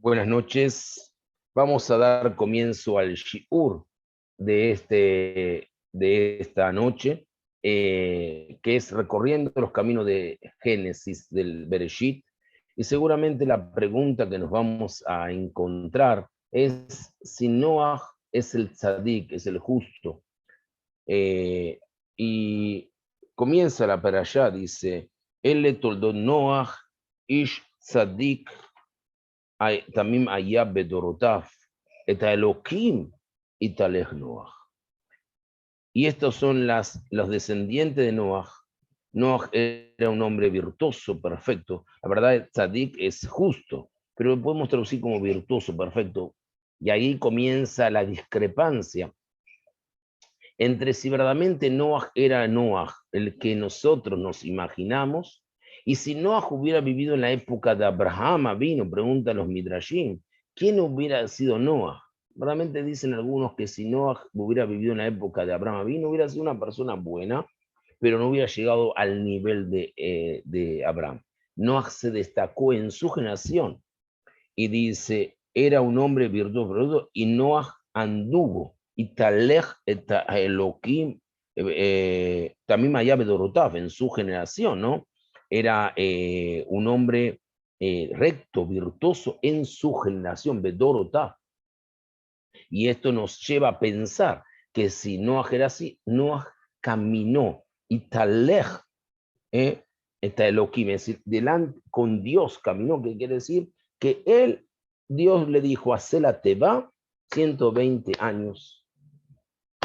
Buenas noches. Vamos a dar comienzo al shiur de esta noche, que es recorriendo los caminos de Génesis del Bereshit. Y seguramente la pregunta que nos vamos a encontrar es si Noah es el tzadik, es el justo. Y comienza la perashá, dice, Ele toldot Noah, ish tzadik, también allá Bedorotaf, eta Elohim y Talej Noah. Y estos son los descendientes de Noah. Noah era un hombre virtuoso, perfecto. La verdad, Tzadik es justo, pero lo podemos traducir como virtuoso, perfecto. Y ahí comienza la discrepancia entre si verdaderamente Noah era Noah, el que nosotros nos imaginamos, y si Noah hubiera vivido en la época de Abraham, vino, preguntan los Midrashim, ¿quién hubiera sido Noah? Realmente dicen algunos que si Noah hubiera vivido en la época de Abraham, vino, hubiera sido una persona buena, pero no hubiera llegado al nivel de Abraham. Noah se destacó en su generación y dice, era un hombre virtuoso y Noah anduvo y Talej Elohim, también Maya Bedorotav en su generación, ¿no? Era un hombre recto, virtuoso en su generación, Bedorotav. Y esto nos lleva a pensar que si Noah era así, Noah caminó y Talej, está Elohim, es decir, delante con Dios caminó, que quiere decir que él, Dios le dijo, hacela te va 120 años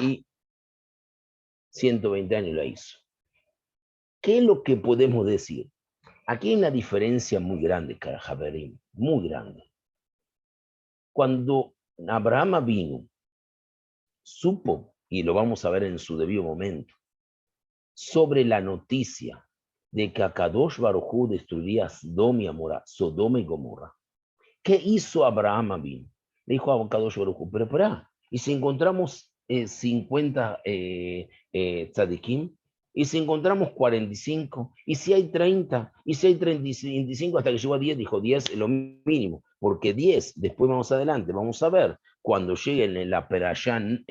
y 120 años la hizo. ¿Qué es lo que podemos decir? Aquí hay una diferencia muy grande, cara Javerín, muy grande. Cuando Abraham vino, supo, y lo vamos a ver en su debido momento, sobre la noticia de que Akadosh Baruj Hu destruiría Sodoma y Gomorra. ¿Qué hizo Abraham Avinu? Le dijo a Kadosh Baruj Hu, pero espera, ¿y si encontramos 50 tzadikim? ¿Y si encontramos 45? ¿Y si hay 30? ¿Y si hay 35? Hasta que llegó a 10, dijo 10 es lo mínimo, porque 10, después vamos adelante, vamos a ver, cuando lleguen en la Perashán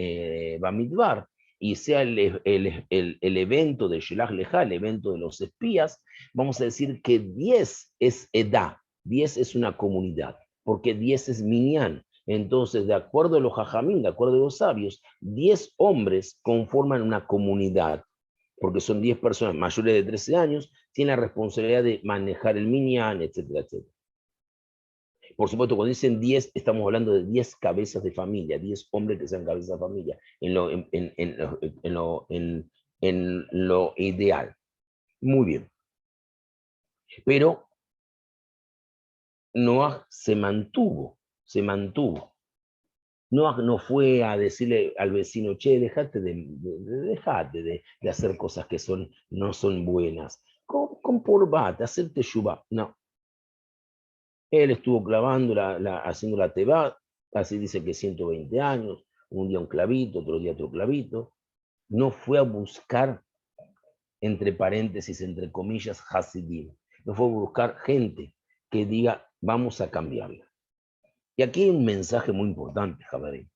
Bamidbar, y sea el evento de Shelach Leja, el evento de los espías, vamos a decir que 10 es edad, 10 es una comunidad, porque 10 es minyan. Entonces, de acuerdo a los jajamín, de acuerdo a los sabios, 10 hombres conforman una comunidad, porque son 10 personas mayores de 13 años, tienen la responsabilidad de manejar el minyan, etcétera, etcétera. Por supuesto, cuando dicen 10, estamos hablando de 10 cabezas de familia, 10 hombres que sean cabezas de familia, en lo ideal. Muy bien. Pero Noah se mantuvo. Noah no fue a decirle al vecino, che, dejate de hacer cosas que no son buenas. Comportate, hacer teshuvá. No. Él estuvo clavando, haciendo la teba, así dice que 120 años, un día un clavito, otro día otro clavito. No fue a buscar, entre paréntesis, entre comillas, hasidim. No fue a buscar gente que diga, vamos a cambiarla. Y aquí hay un mensaje muy importante, Javier.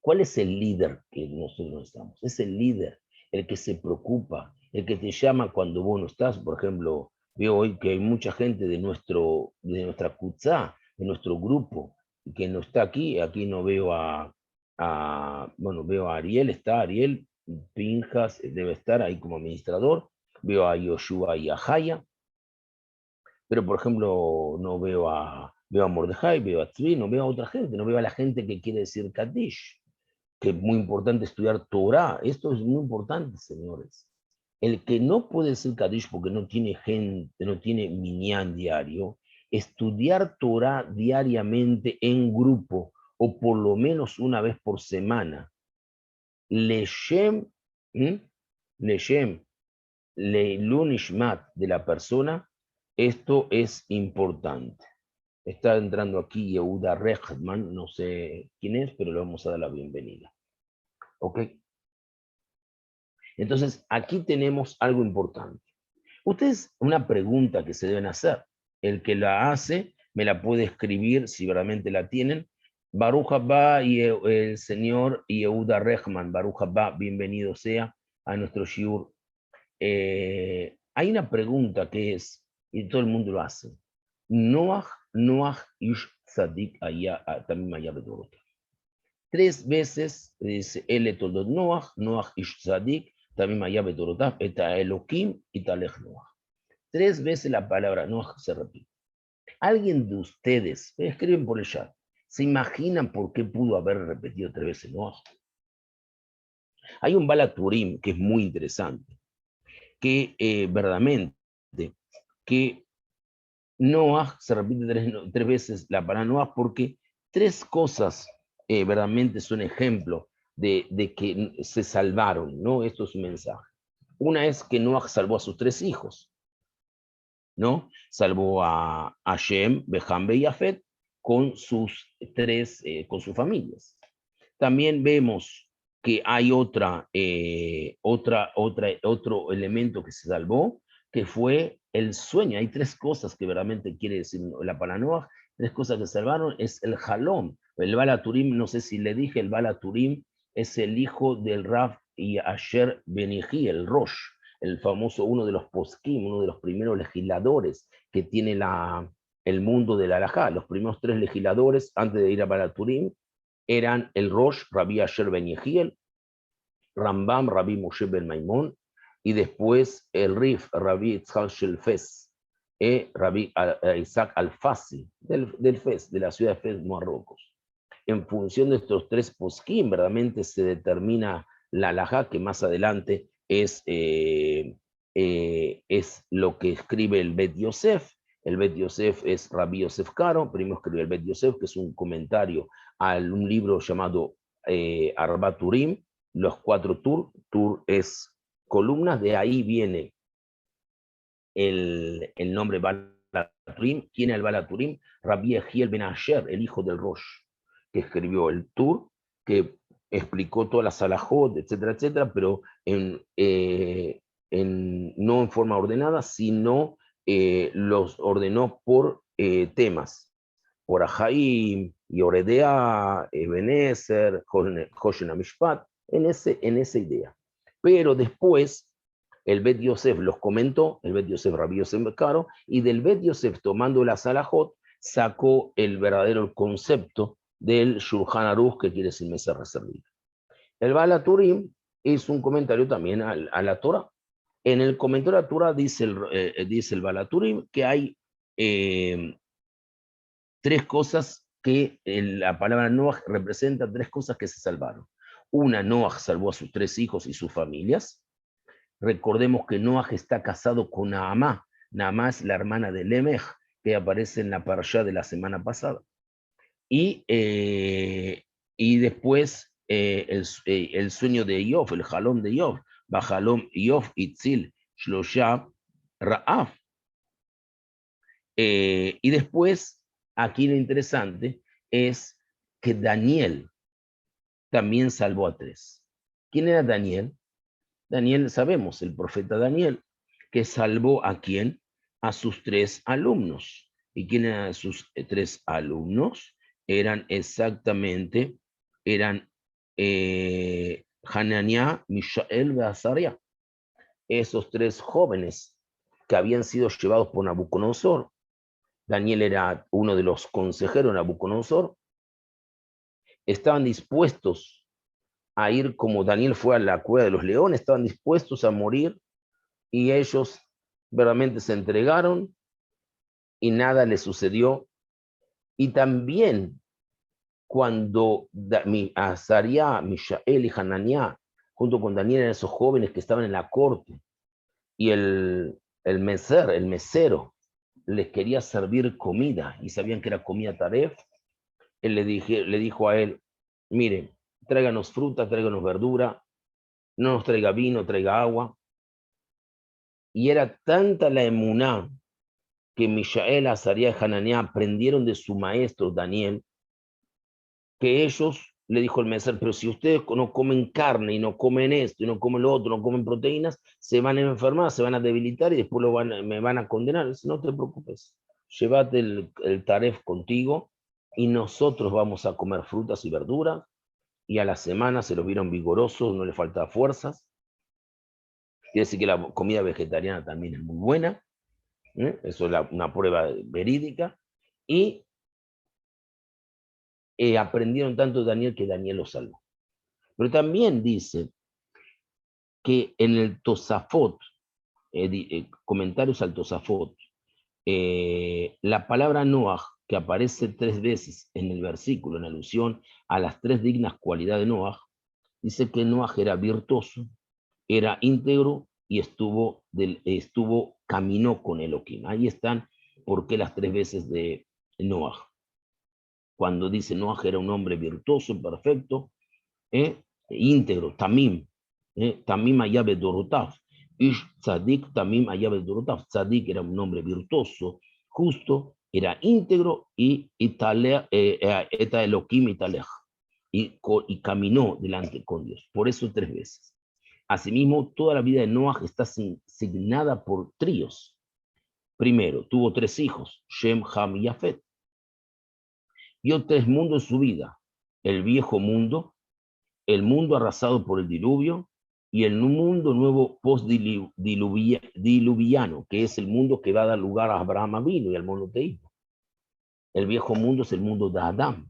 ¿Cuál es el líder que nosotros estamos? Es el líder, el que se preocupa, el que te llama cuando vos no estás. Por ejemplo, veo hoy que hay mucha gente de nuestra kutzá, de nuestro grupo, que no está aquí. Aquí no veo bueno, veo a Ariel, está Ariel Pinjas, debe estar ahí como administrador. Veo a Yoshua y a Jaya, pero por ejemplo no veo a Mordejai, veo a Tzvi, no veo a otra gente, no veo a la gente que quiere decir Kaddish, que es muy importante estudiar Torah. Esto es muy importante, señores. El que no puede decir Kaddish porque no tiene gente, no tiene minyan diario, estudiar Torah diariamente en grupo o por lo menos una vez por semana. Leshem, Leshem, Leilunishmat de la persona, esto es importante. Está entrando aquí Yehuda Rechman, no sé quién es, pero le vamos a dar la bienvenida. ¿Ok? Entonces, aquí tenemos algo importante. Ustedes, una pregunta que se deben hacer. El que la hace me la puede escribir si realmente la tienen. Baruch Haba y el señor Yehuda Rehman, Baruch Haba, bienvenido sea a nuestro shiur. Hay una pregunta que es, y todo el mundo lo hace, Noach ish tzadik también allá bedorot. 3 veces dice, el toldot Noach ish tzadik, también allá bedorot, eta Elohim y talech Noach. 3 veces la palabra Noach se repite. ¿Alguien de ustedes, escriben por el chat, se imaginan por qué pudo haber repetido 3 veces Noach? Hay un Balaturim que es muy interesante, que verdaderamente, que Noach se repite 3 veces la palabra Noach porque 3 cosas verdaderamente son ejemplo de que se salvaron, ¿no? Esto es un mensaje. Una es que Noach salvó a sus 3 hijos, ¿no? Salvó a Shem, Beham y Yafet con sus 3, con sus familias. También vemos que hay otro elemento que se salvó, que fue el sueño. Hay 3 cosas que verdaderamente quiere decir la palabra 3 cosas que salvaron, es el jalón. El Balaturim, no sé si le dije, el Balaturim es el hijo del Rav y Asher Benihi, el Rosh, el famoso, uno de los poskim, uno de los primeros legisladores que tiene el mundo de la halajá. Los primeros 3 legisladores, antes de ir a Balaturim, eran el Rosh, Rabbi Asher Ben Yehiel, Rambam, Rabbi Moshe Ben Maimón, y después el Rif, Rabbi Itzhak Shelfes, Rabbi Isaac Al-Fasi, del Fez, de la ciudad de Fez, Marruecos. En función de estos 3 poskim, verdaderamente se determina la halajá, que más adelante es lo que escribe el Bet Yosef. El Bet Yosef es Rabbi Yosef Caro, primero escribió el Bet Yosef, que es un comentario a un libro llamado Arba Turim, los 4 Tur es columnas, de ahí viene el nombre Balaturim. ¿Quién es el Balaturim? Rabbi Yehiel Ben Asher, el hijo del Rosh, que escribió el Tur, que explicó todas las alajot, etcétera, etcétera, pero no en forma ordenada, sino los ordenó por temas. Por Ahaim, Yoredea, Ebenezer, Hoshen Amishpat, en esa idea. Pero después el Bet Yosef los comentó, el Bet Yosef Rabbi Yosef Caro, y del Bet Yosef, tomando la Salahot, sacó el verdadero concepto del Shulchan Aruch, que quiere decir mesa reservada. El Balaturim es un comentario también a la Torah. En el comentario a la Torah dice el Balaturim que hay 3 cosas que la palabra Noach representa, 3 cosas que se salvaron. Una, Noach salvó a sus 3 hijos y sus familias. Recordemos que Noach está casado con Naamá. Naamá es la hermana de Lemech, que aparece en la parashá de la semana pasada. Y después el sueño de Yov, el jalón de Yov, Bajalom Yov Itzil Shlosha Ra'af. Y después, aquí lo interesante es que Daniel también salvó a 3. ¿Quién era Daniel? Daniel, sabemos, el profeta Daniel, que salvó a quién? A sus 3 alumnos. ¿Y quién eran sus 3 alumnos? Eran exactamente, Hananiah, Mishael y Azaria. Esos 3 jóvenes que habían sido llevados por Nabucodonosor. Daniel era uno de los consejeros de Nabucodonosor. Estaban dispuestos a ir, como Daniel fue a la cueva de los leones, estaban dispuestos a morir, y ellos verdaderamente se entregaron y nada les sucedió. Y también cuando Azaria, Mishael y Hananiah, junto con Daniel, eran esos jóvenes que estaban en la corte, y el mesero, les quería servir comida, y sabían que era comida taref, él le dijo a él, mire, tráiganos fruta, tráiganos verdura, no nos traiga vino, traiga agua. Y era tanta la emuná que Mishael, Azaria y Hananiah aprendieron de su maestro Daniel, que ellos, le dijo el mesero, pero si ustedes no comen carne y no comen esto y no comen lo otro, no comen proteínas, se van a enfermar, se van a debilitar y después me van a condenar. Dice, no te preocupes, llévate el taref contigo y nosotros vamos a comer frutas y verduras, y a la semana se los vieron vigorosos, no les faltaba fuerzas. Quiere decir que la comida vegetariana también es muy buena, eso es una prueba verídica, y aprendieron tanto de Daniel que Daniel los salvó. Pero también dice que en el Tosafot, comentarios al Tosafot, la palabra Noah, que aparece 3 veces en el versículo, en alusión a las 3 dignas cualidades de Noah, dice que Noah era virtuoso, era íntegro y caminó con Elohim. Ahí están por qué las 3 veces de Noah. Cuando dice Noah era un hombre virtuoso, perfecto, íntegro, tamim, tamim ayabe dorotav, ish tzadik tamim ayabe dorotav. Tzadik era un hombre virtuoso, justo, era íntegro y eta Elohim italej, y caminó delante con Dios. Por eso 3 veces. Asimismo, toda la vida de Noah está signada por tríos. Primero, tuvo 3 hijos, Shem, Ham y Yafet. Vio 3 mundos en su vida: el viejo mundo, el mundo arrasado por el diluvio y el mundo nuevo post-diluviano, que es el mundo que va a dar lugar a Abraham Avinu y al monoteísmo. El viejo mundo es el mundo de Adán.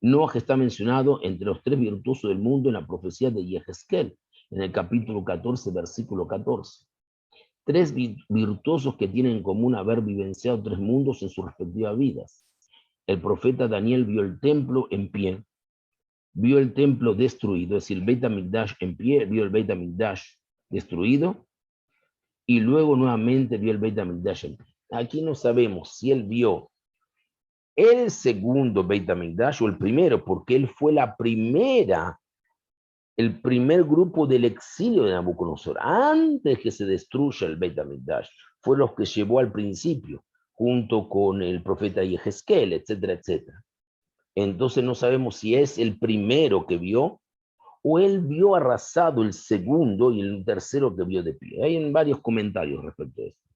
Noah está mencionado entre los 3 virtuosos del mundo en la profecía de Yehezkel, en el capítulo 14, versículo 14. 3 virtuosos que tienen en común haber vivenciado 3 mundos en sus respectivas vidas. El profeta Daniel vio el templo en pie, vio el templo destruido, es decir, el Beit HaMikdash en pie, vio el Beit HaMikdash destruido, y luego nuevamente vio el Beit HaMikdash en pie. Aquí no sabemos si él vio el segundo Beit HaMikdash o el primero, porque él fue el primer grupo del exilio de Nabucodonosor, antes que se destruya el Beit HaMikdash, fue los que llevó al principio, junto con el profeta Yehezkel, etcétera, etcétera. Entonces no sabemos si es el primero que vio o él vio arrasado el segundo y el tercero que vio de pie. Hay varios comentarios respecto a esto.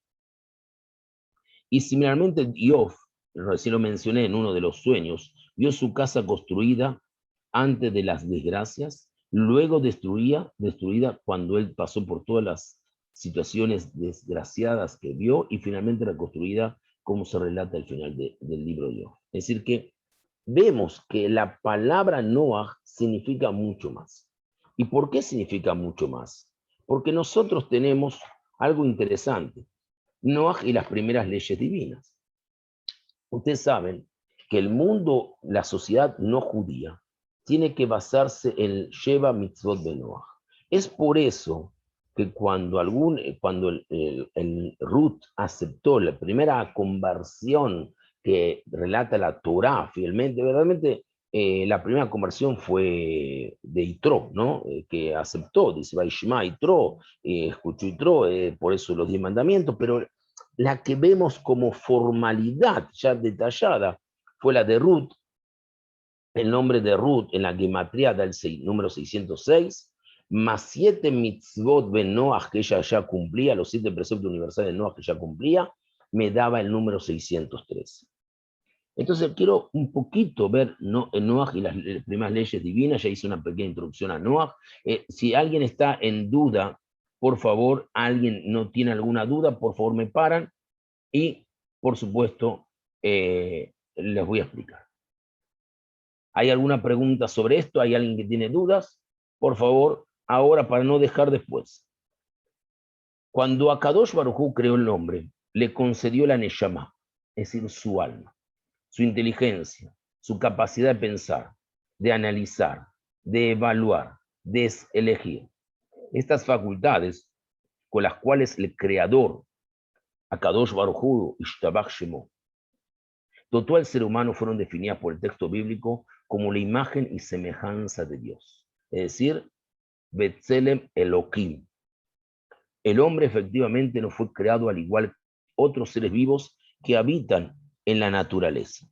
Y similarmente Iov, recién lo mencioné en uno de los sueños, vio su casa construida antes de las desgracias, luego destruida cuando él pasó por todas las situaciones desgraciadas que vio y finalmente reconstruida como se relata al final del libro de Iov. Es decir que vemos que la palabra Noah significa mucho más. ¿Y por qué significa mucho más? Porque nosotros tenemos algo interesante. Noah y las primeras leyes divinas. Ustedes saben que el mundo, la sociedad no judía, tiene que basarse en el Sheva Mitzvot de Noah. Es por eso que cuando el Ruth aceptó la primera conversión que relata la Torá fielmente, verdaderamente la primera conversión fue de Yitro, ¿no? Que aceptó, dice Vaishma Yitro, escuchó Yitro, por eso los 10 mandamientos, pero la que vemos como formalidad ya detallada fue la de Ruth. El nombre de Ruth en la gematría da el número 606, más 7 mitzvot de Noah que ella ya cumplía, los 7 preceptos universales de Noah que ya cumplía, me daba el número 613. Entonces quiero un poquito ver Noah y las primeras leyes divinas. Ya hice una pequeña introducción a Noah. Si alguien está en duda, por favor, alguien no tiene alguna duda, por favor me paran y, por supuesto, les voy a explicar. ¿Hay alguna pregunta sobre esto? ¿Hay alguien que tiene dudas? Por favor, ahora para no dejar después. Cuando Akadosh Baruj Hu creó el hombre, le concedió la Neshama, es decir, su alma, su inteligencia, su capacidad de pensar, de analizar, de evaluar, de elegir. Estas facultades con las cuales el Creador, Akadosh Baruj Hu, Ishtabach Shemo, dotó al ser humano fueron definidas por el texto bíblico como la imagen y semejanza de Dios. Es decir, Betzelem Elohim. El hombre efectivamente no fue creado al igual que otros seres vivos que habitan en la naturaleza.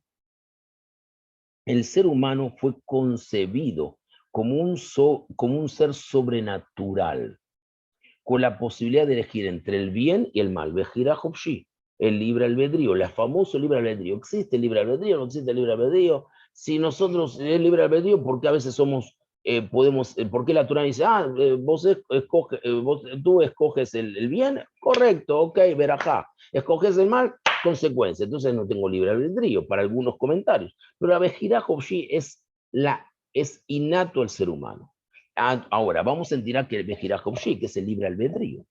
El ser humano fue concebido como un ser sobrenatural, con la posibilidad de elegir entre el bien y el mal. Bejira Hopshi, el libre albedrío, el famoso libre albedrío. ¿Existe el libre albedrío? ¿No existe el libre albedrío? Si nosotros, el libre albedrío, ¿por qué a veces somos, por qué la Torah dice, tú escoges el bien? Correcto, ok, verajá. Escoges el mal, consecuencia. Entonces no tengo libre albedrío para algunos comentarios. Pero la Bejira Hopshi es innato al ser humano. Ahora, vamos a entender que el Bejira Hopshi, que es el libre albedrío.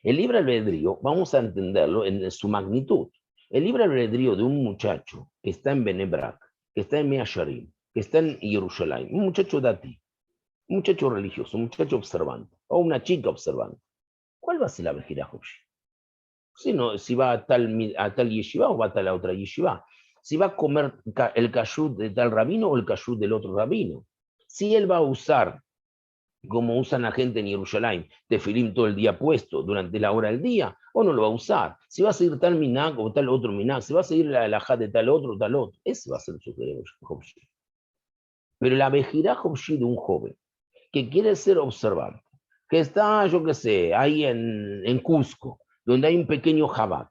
El libre albedrío, vamos a entenderlo en su magnitud. El libre albedrío de un muchacho que está en Benebrak, que está en Mea Sharim, que está en Jerusalén, un muchacho dati, un muchacho religioso, un muchacho observante, o una chica observante. ¿Cuál va a ser la Bejira Hopshi? Si va a tal yeshiva o va a tal otra yeshiva. Si va a comer el kashrut de tal rabino o el kashrut del otro rabino. Si él va a usar, como usan la gente en Jerusalén, tefilim todo el día puesto durante la hora del día, o no lo va a usar. Si va a seguir tal minag o tal otro minag, si va a seguir la halajá de tal otro, ese va a ser su Hopshi. Pero la Bejirá Hopshi de un joven que quiere ser observante, que está, yo qué sé, ahí en Cusco, donde hay un pequeño Jabat,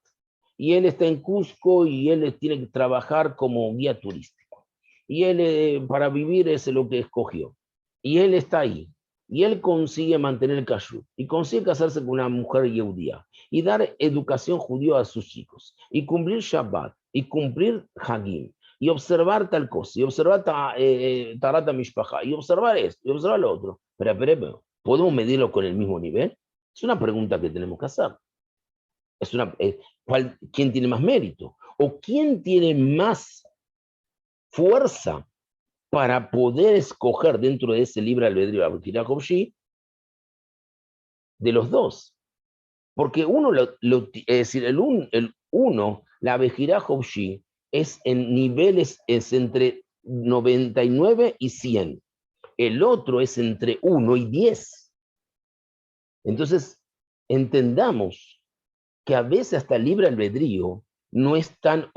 y él está en Cusco y él tiene que trabajar como guía turístico. Y él, para vivir, es lo que escogió. Y él está ahí. Y él consigue mantener el kashrut. Y consigue casarse con una mujer yehudía. Y dar educación judía a sus chicos. Y cumplir Shabbat. Y cumplir Hagim. Y observar tal cosa. Y observar Tarata Mishpacha. Y observar esto. Y observar lo otro. Pero, ¿podemos medirlo con el mismo nivel? Es una pregunta que tenemos que hacer. ¿Quién tiene más mérito? ¿O quién tiene más fuerza para poder escoger dentro de ese libre albedrío de los dos? Porque uno, es decir, el uno, la Bejirá Hopshi, es en niveles, es entre 99 y 100. El otro es entre 1 y 10. Entonces, entendamos que a veces hasta el libre albedrío no es tan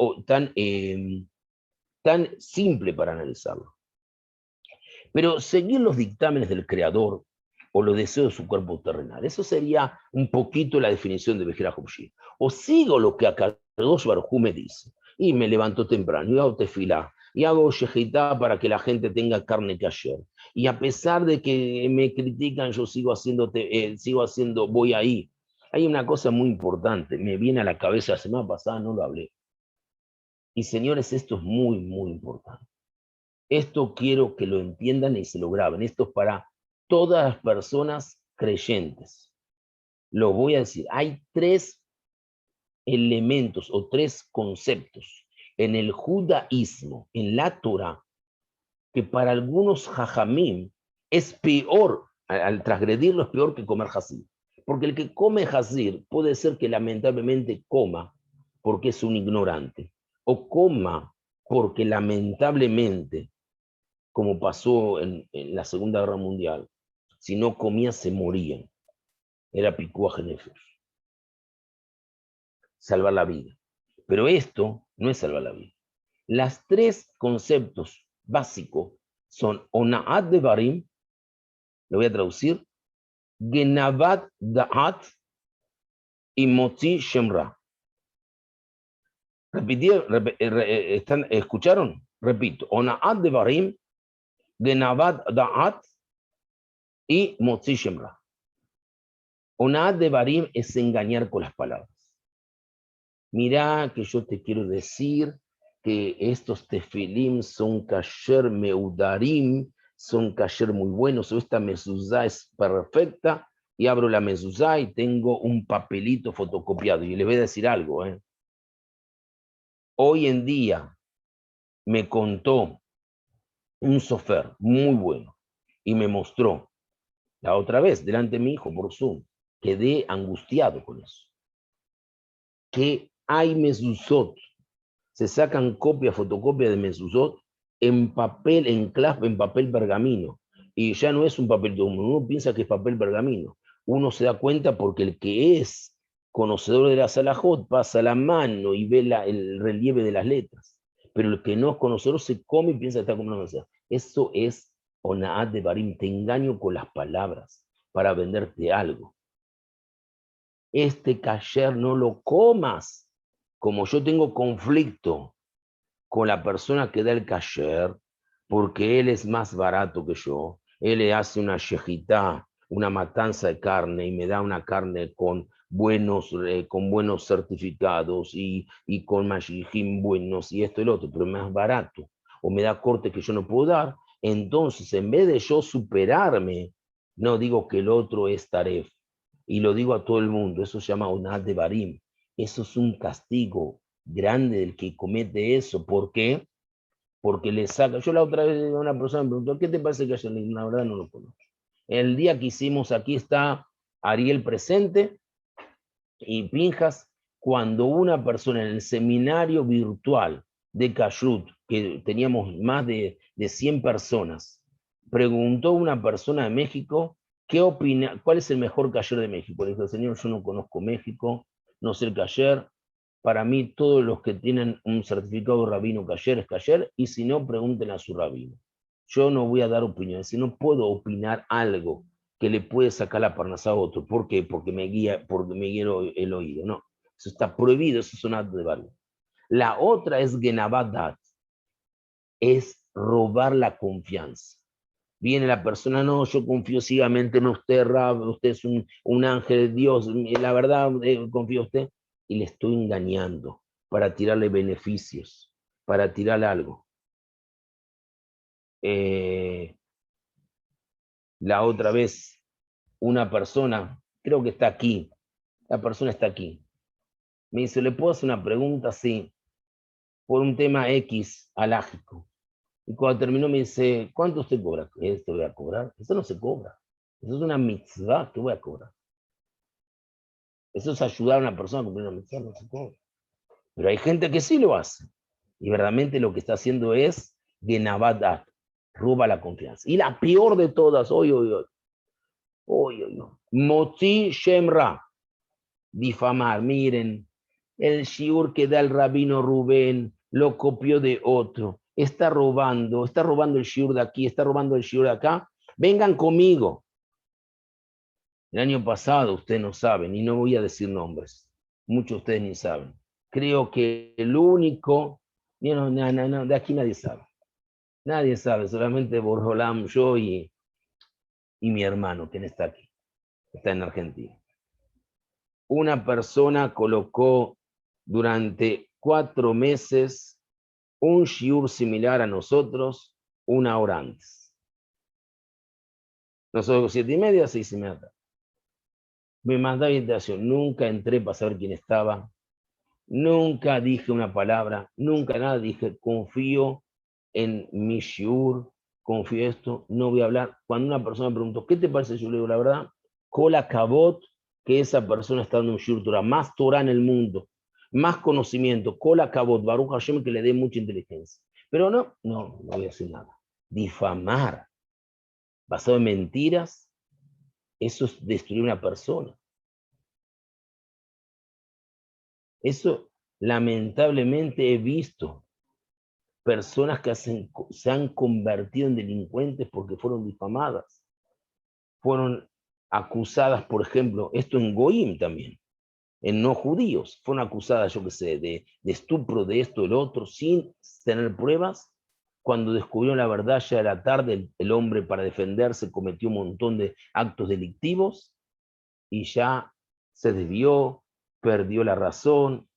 simple para analizarlo. Pero seguir los dictámenes del creador o los deseos de su cuerpo terrenal, eso sería un poquito la definición de Bejira Hopshi. O sigo lo que Akadosh Baruj Hu me dice, y me levanto temprano, y hago tefilá, y hago shejitá para que la gente tenga carne kasher. Y a pesar de que me critican, yo sigo haciendo, voy ahí. Hay una cosa muy importante, me viene a la cabeza, la semana pasada no lo hablé. Y señores, esto es muy, muy importante. Esto quiero que lo entiendan y se lo graben. Esto es para todas las personas creyentes. Lo voy a decir. Hay 3 elementos o 3 conceptos en el judaísmo, en la Torah, que para algunos jajamim es peor, al transgredirlo es peor que comer jazir. Porque el que come jazir puede ser que lamentablemente coma porque es un ignorante, o coma porque lamentablemente, como pasó en la Segunda Guerra Mundial, si no comía se morían. Era pikuaj nefesh. Salvar la vida. Pero esto no es salvar la vida. Las 3 conceptos básicos son Ona'at Devarim, lo voy a traducir, Genavat Da'at y Motzi Shemra. ¿Escucharon? Repito, Ona'at Devarim, Genavat Da'at y Motzi Shemra. Ona'at Devarim es engañar con las palabras. Mirá que yo te quiero decir que estos tefilim son kasher meudarim, son kasher muy buenos, o esta mezuzá es perfecta, y abro la mezuzá y tengo un papelito fotocopiado. Y les voy a decir algo. Hoy en día me contó un sofer muy bueno y me mostró, la otra vez, delante de mi hijo por Zoom, quedé angustiado con eso. Que hay mezuzot, se sacan fotocopia de mezuzot en papel, en papel pergamino. Y ya no es un papel, uno piensa que es papel pergamino. Uno se da cuenta porque el que es conocedor de la salahot pasa la mano y ve el relieve de las letras. Pero el que no es conocedor se come y piensa que está comiendo una. Eso es Ona'at Devarim, te engaño con las palabras para venderte algo. este kasher no lo comas. Como yo tengo conflicto con la persona que da el kasher, porque él es más barato que yo, él le hace una shejitá, una matanza de carne, y me da una carne con buenos certificados y con mashijim buenos y esto y lo otro, pero más barato, o me da corte que yo no puedo dar. Entonces, en vez de yo superarme, no digo que el otro es taref, y lo digo a todo el mundo, eso se llama onat de barim, eso es un castigo grande del que comete eso. ¿Por qué? Porque le saca. Yo la otra vez una persona me preguntó, ¿qué te parece que haya? La verdad no lo conozco. El día que hicimos, aquí está Ariel presente y Pinjas, cuando una persona en el seminario virtual de Kashrut, que teníamos más de 100 personas, preguntó a una persona de México, ¿qué opina? ¿Cuál es el mejor kasher de México? Le dijo, señor, yo no conozco México, no sé el kasher. Para mí, todos los que tienen un certificado de rabino kasher es kasher, y si no, pregunten a su rabino. Yo no voy a dar opiniones, si no puedo opinar algo que le puede sacar la parnasá a otro. ¿Por qué? Porque me guía el oído. No, eso está prohibido, eso es un acto de valor. La otra es genabadat, es robar la confianza. Viene la persona, no, yo confío ciegamente en usted, Rab, usted es un ángel de Dios, la verdad, confío en usted, y le estoy engañando para tirarle beneficios, para tirarle algo. La otra vez, una persona, creo que está aquí, la persona está aquí, me dice, ¿le puedo hacer una pregunta? Sí, por un tema X alágico. Y cuando terminó me dice, ¿cuánto usted cobra? ¿Esto voy a cobrar? Eso no se cobra. Eso es una mitzvah que voy a cobrar. Eso es ayudar a una persona a cumplir una mitzvah, no se cobra. Pero hay gente que sí lo hace. Y verdaderamente lo que está haciendo es genabadat, roba la confianza. Y la peor de todas, hoy, Motzi Shemra, difamar. Miren, el shiur que da el rabino Rubén lo copió de otro. Está robando el shiur de aquí, está robando el shiur de acá. Vengan conmigo. El año pasado, ustedes no saben, y no voy a decir nombres, muchos de ustedes ni saben. Creo que el único, no, de aquí nadie sabe. Nadie sabe, solamente Borjolam, yo y mi hermano, quien está aquí, está en Argentina. Una persona colocó durante 4 meses un shiur similar a nosotros, 1 hora antes. Nosotros 7:30, 6:30. Me mandaba invitación, nunca entré para saber quién estaba, nunca dije una palabra, nunca nada, dije, confío en mi shiur, confío en esto, no voy a hablar. Cuando una persona me preguntó, ¿qué te parece? Yo le digo, la verdad, cola cabot, que esa persona está dando un shiur Torah, más Torah en el mundo, más conocimiento, cola cabot, Baruch Hashem, que le dé mucha inteligencia. Pero no voy a hacer nada. Difamar, basado en mentiras, eso es destruir una persona. Eso, lamentablemente, he visto personas que se han convertido en delincuentes porque fueron difamadas, fueron acusadas, por ejemplo, esto en Goim también, en no judíos, fueron acusadas, yo qué sé, de estupro, de esto, del otro, sin tener pruebas. Cuando descubrió la verdad ya era tarde, el hombre para defenderse cometió un montón de actos delictivos y ya se desvió, perdió la razón.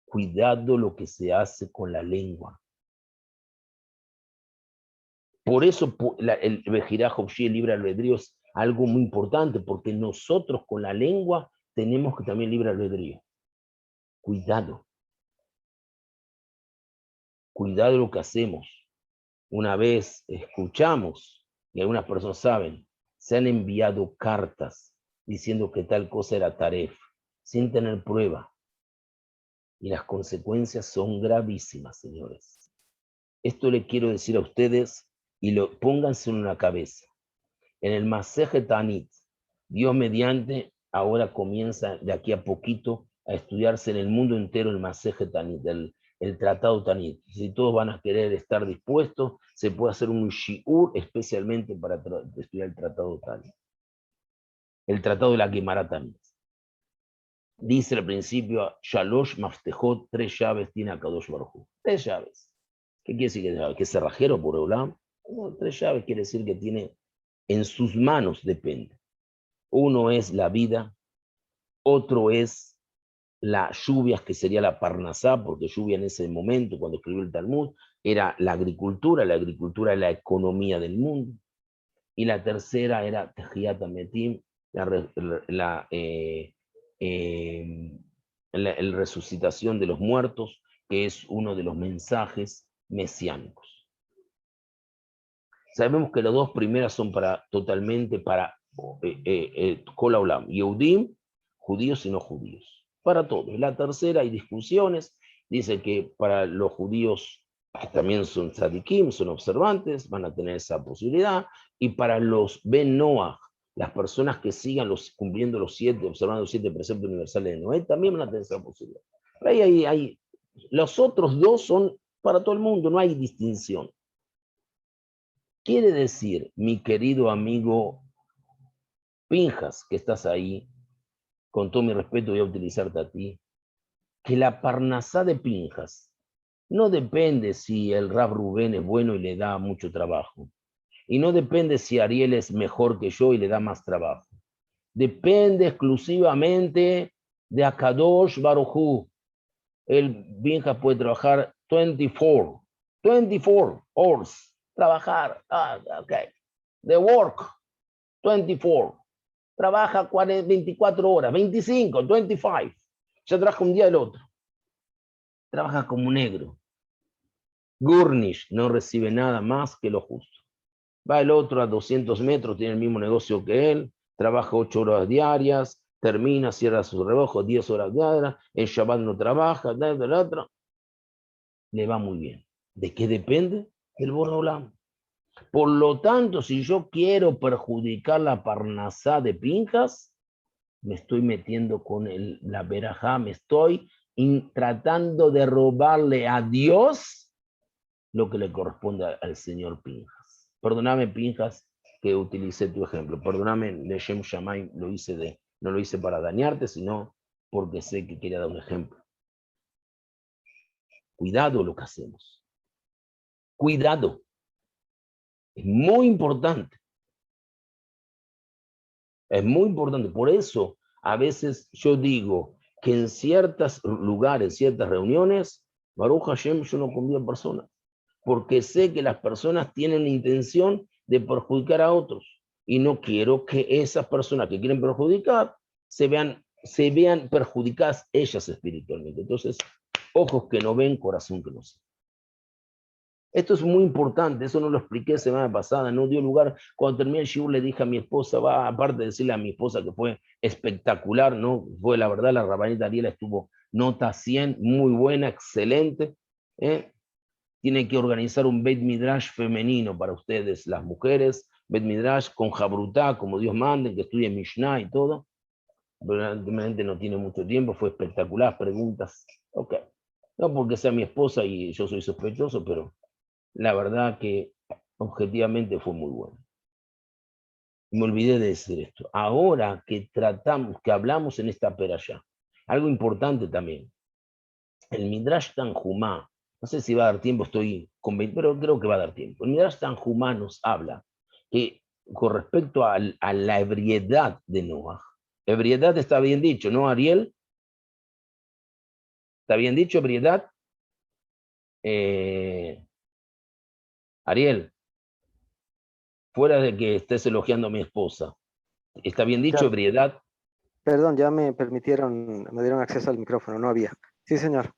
Cuidado lo que se hace con la lengua. Por eso el Bejirá Jobshi, el libre albedrío, es algo muy importante, porque nosotros con la lengua tenemos que también libre albedrío. Cuidado. Cuidado lo que hacemos. Una vez escuchamos, y algunas personas saben, se han enviado cartas diciendo que tal cosa era taref, sin tener prueba. Y las consecuencias son gravísimas, señores. Esto le quiero decir a ustedes y pónganse en la cabeza. En el Maseje Tanit, Dios mediante, ahora comienza de aquí a poquito a estudiarse en el mundo entero el Maseje Tanit, el Tratado Tanit. Si todos van a querer estar dispuestos, se puede hacer un shiur especialmente para estudiar el Tratado Tanit, el Tratado de la Gemara Tanit. Dice al principio, Shalosh Maftejot, 3 llaves tiene Akadosh Baruj Hu. 3 llaves. ¿Qué quiere decir? ¿Que es cerrajero por Olam? No, 3 llaves quiere decir que tiene en sus manos, depende. Uno es la vida, otro es las lluvias, que sería la Parnasá, porque lluvia en ese momento, cuando escribió el Talmud, era la agricultura es la economía del mundo. Y la tercera era Tejiat Ametim, la resucitación de los muertos, que es uno de los mensajes mesiánicos. Sabemos que las 2 primeras son totalmente para Kol Haolam, Yehudim, judíos y no judíos, para todos. La tercera hay discusiones, dice que para los judíos también son tzadikim, son observantes, van a tener esa posibilidad, y para los Ben Noach, las personas que sigan cumpliendo observando los 7 preceptos universales de Noé, también van a tener esa posibilidad. Pero los otros 2 son para todo el mundo, no hay distinción. Quiere decir, mi querido amigo Pinjas, que estás ahí, con todo mi respeto voy a utilizarte a ti, que la Parnasá de Pinjas no depende si el Rav Rubén es bueno y le da mucho trabajo. Y no depende si Ariel es mejor que yo y le da más trabajo. Depende exclusivamente de Akadosh Baruj Hu. El Pinjas puede trabajar 24 hours. Trabajar, okay. The work, 24. Trabaja 24 horas, 25, 25. Ya trabaja un día el otro. Trabaja como negro. Gurnish no recibe nada más que lo justo. Va el otro a 200 metros, tiene el mismo negocio que él, trabaja 8 horas diarias, termina, cierra su reloj, 10 horas diarias, en Shabbat no trabaja, le va muy bien. ¿De qué depende? Del Borra Olam. Por lo tanto, si yo quiero perjudicar la Parnasá de Pinjas, me estoy metiendo con la verajá, me estoy tratando de robarle a Dios lo que le corresponde al señor Pinjas. Perdóname, Pinjas, que utilicé tu ejemplo. Perdóname, Leshem Shammai, no lo hice para dañarte, sino porque sé que quería dar un ejemplo. Cuidado lo que hacemos. Cuidado. Es muy importante. Es muy importante. Por eso, a veces yo digo que en ciertos lugares, ciertas reuniones, Baruch Hashem, yo no convido a personas, porque sé que las personas tienen la intención de perjudicar a otros, y no quiero que esas personas que quieren perjudicar se vean perjudicadas ellas espiritualmente. Entonces, ojos que no ven, corazón que no siente. Esto es muy importante, eso no lo expliqué la semana pasada, no dio lugar. Cuando terminé el shiur le dije a mi esposa, aparte de decirle a mi esposa que fue espectacular, ¿no? Fue la verdad, la rabanita Ariela estuvo nota 100, muy buena, excelente. Tiene que organizar un Beit Midrash femenino para ustedes, las mujeres, Beit Midrash con Jabrutá, como Dios mande, que estudie Mishnah y todo. Realmente no tiene mucho tiempo, fue espectacular, preguntas, ok. No porque sea mi esposa y yo soy sospechoso, pero la verdad que objetivamente fue muy bueno. Me olvidé de decir esto. Ahora que hablamos en esta perashá, algo importante también, el Midrash Tanjumá, no sé si va a dar tiempo, estoy convencido, pero creo que va a dar tiempo. El Midrash Tanjumá nos habla que con respecto a la ebriedad de Noah, ebriedad está bien dicho, ¿no, Ariel? ¿Está bien dicho, ebriedad? Ariel, fuera de que estés elogiando a mi esposa, ¿está bien dicho, Ya, ebriedad? perdón, ya me dieron acceso al micrófono, no había. Sí, señor.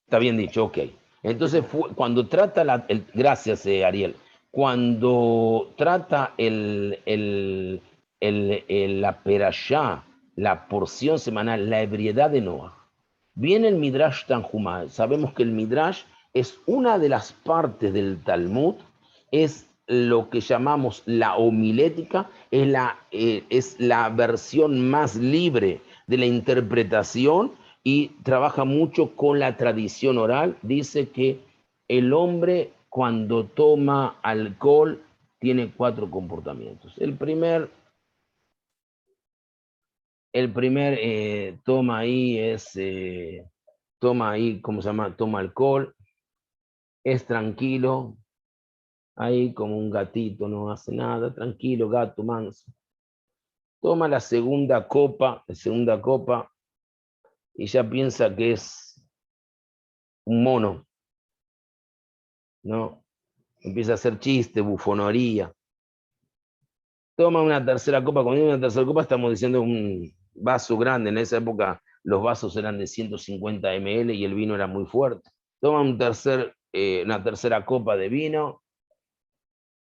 Está bien dicho, ok. Sí, Entonces, señor. cuando trata gracias, Ariel, cuando trata la perashá, la porción semanal, la ebriedad de Noah, viene el Midrash Tanjumá. Sabemos que el Midrash es una de las partes del Talmud, es lo que llamamos la homilética, es la versión más libre de la interpretación y trabaja mucho con la tradición oral. Dice que el hombre cuando toma alcohol tiene 4 comportamientos. El primer El primer toma ahí es, toma ahí, ¿cómo se llama? Toma alcohol, es tranquilo, ahí como un gatito, no hace nada, tranquilo, gato manso. Toma la segunda copa, y ya piensa que es un mono, ¿no? Empieza a hacer chiste, bufonería. Toma una tercera copa, cuando digo una tercera copa estamos diciendo un vaso grande, en esa época los vasos eran de 150 ml y el vino era muy fuerte. Toma una tercera copa de vino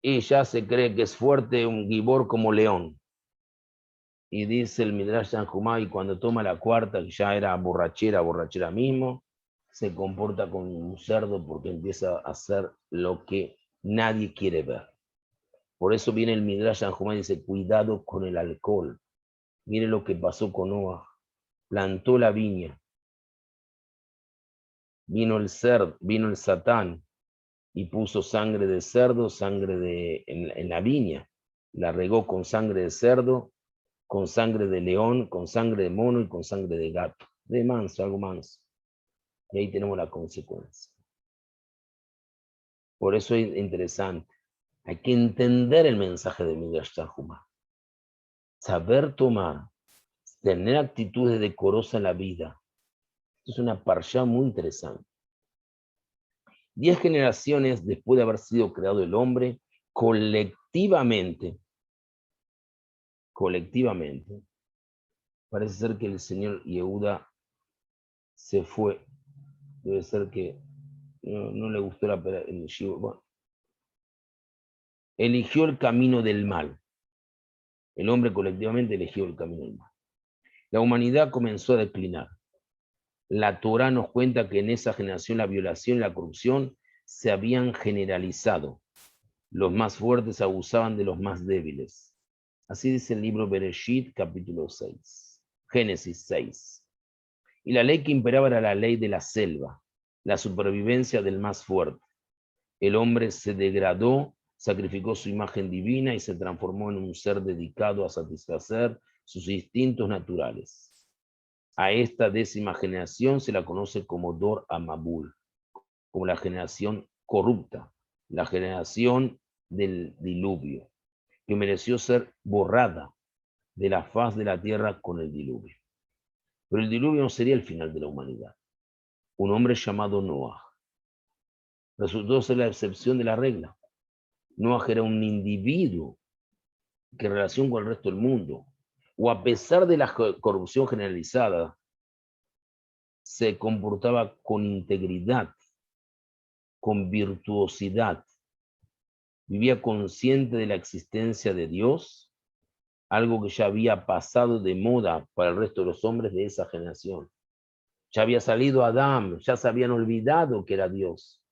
y ya se cree que es fuerte, un gibor como león. Y dice el Midrash Tanjumá, cuando toma la cuarta, que ya era borrachera mismo, se comporta como un cerdo porque empieza a hacer lo que nadie quiere ver. Por eso viene el Midrash Tanjumá y dice, cuidado con el alcohol. Mire lo que pasó con Noah. Plantó la viña. Vino el Satán y puso sangre de cerdo, en la viña. La regó con sangre de cerdo, con sangre de león, con sangre de mono y con sangre de gato. De manso, algo manso. Y ahí tenemos la consecuencia. Por eso es interesante. Hay que entender el mensaje de Midrash Tanjumá. Saber tomar, tener actitudes decorosas en la vida. Esto es una parsha muy interesante. 10 generaciones después de haber sido creado el hombre, colectivamente, parece ser que el señor Yehuda se fue. Debe ser que no le gustó el shiur. Bueno, eligió el camino del mal. El hombre colectivamente eligió el camino del mal. La humanidad comenzó a declinar. La Torá nos cuenta que en esa generación la violación y la corrupción se habían generalizado. Los más fuertes abusaban de los más débiles. Así dice el libro Bereshit, capítulo 6. Génesis 6. Y la ley que imperaba era la ley de la selva, la supervivencia del más fuerte. El hombre se degradó, sacrificó su imagen divina y se transformó en un ser dedicado a satisfacer sus instintos naturales. A esta 10ª generación se la conoce como Dor Amabul, como la generación corrupta, la generación del diluvio, que mereció ser borrada de la faz de la tierra con el diluvio. Pero el diluvio no sería el final de la humanidad. Un hombre llamado Noah resultó ser la excepción de la regla. Noah era un individuo que en relación con el resto del mundo, o a pesar de la corrupción generalizada, se comportaba con integridad, con virtuosidad, vivía consciente de la existencia de Dios, algo que ya había pasado de moda para el resto de los hombres de esa generación. Ya había salido Adán, ya se habían olvidado que era Dios.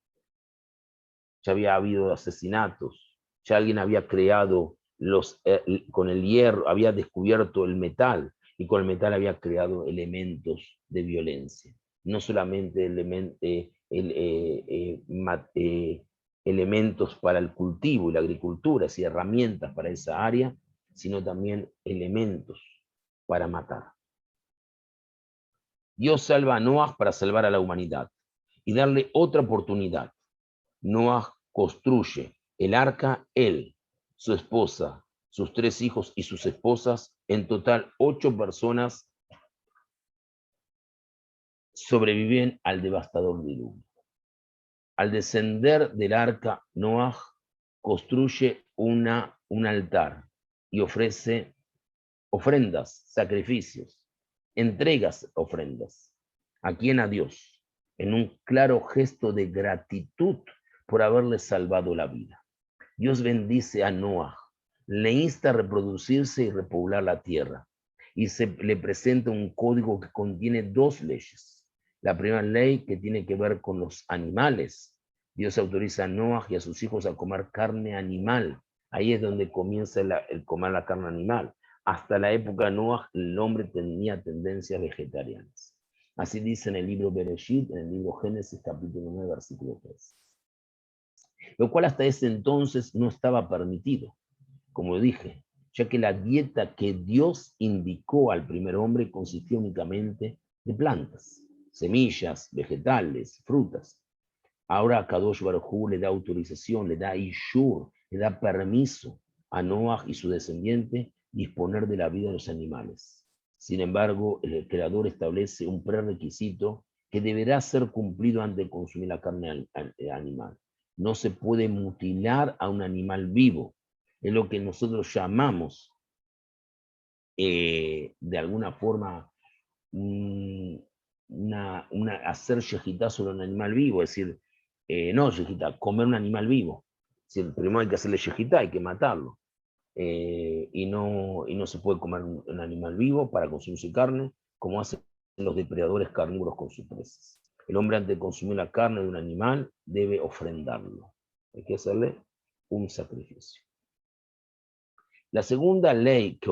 Ya había habido asesinatos, ya alguien había creado con el hierro, había descubierto el metal, y con el metal había creado elementos de violencia. No solamente elementos para el cultivo y la agricultura, y herramientas para esa área, sino también elementos para matar. Dios salva a Noah para salvar a la humanidad y darle otra oportunidad. Noah construye el arca, él, su esposa, sus 3 hijos y sus esposas, en total 8 personas sobreviven al devastador diluvio. Al descender del arca, Noah construye un altar y ofrece ofrendas, sacrificios, entregas ofrendas. ¿A quién? A Dios, en un claro gesto de gratitud por haberle salvado la vida. Dios bendice a Noah, le insta a reproducirse y repoblar la tierra, y le presenta un código que contiene 2 leyes. La primera ley, que tiene que ver con los animales. Dios autoriza a Noah y a sus hijos a comer carne animal. Ahí es donde comienza el comer la carne animal. Hasta la época de Noah, el hombre tenía tendencias vegetarianas. Así dice en el libro Bereshit, en el libro Génesis, capítulo 9, versículo 3. Lo cual hasta ese entonces no estaba permitido. Como dije, ya que la dieta que Dios indicó al primer hombre consistía únicamente de plantas, semillas, vegetales, frutas. Ahora Kadosh Baruj Hu le da autorización, le da ishur, le da permiso a Noah y su descendiente disponer de la vida de los animales. Sin embargo, el creador establece un prerequisito que deberá ser cumplido antes de consumir la carne animal. No se puede mutilar a un animal vivo. Es lo que nosotros llamamos, de alguna forma, hacer yejitá sobre un animal vivo, es decir, no yejitá, comer un animal vivo. Es decir, primero hay que hacerle yejitá, hay que matarlo. Y no se puede comer un animal vivo para consumir su carne, como hacen los depredadores carnívoros con sus presas. El hombre, antes de consumir la carne de un animal, debe ofrendarlo. Hay que hacerle un sacrificio. La segunda ley que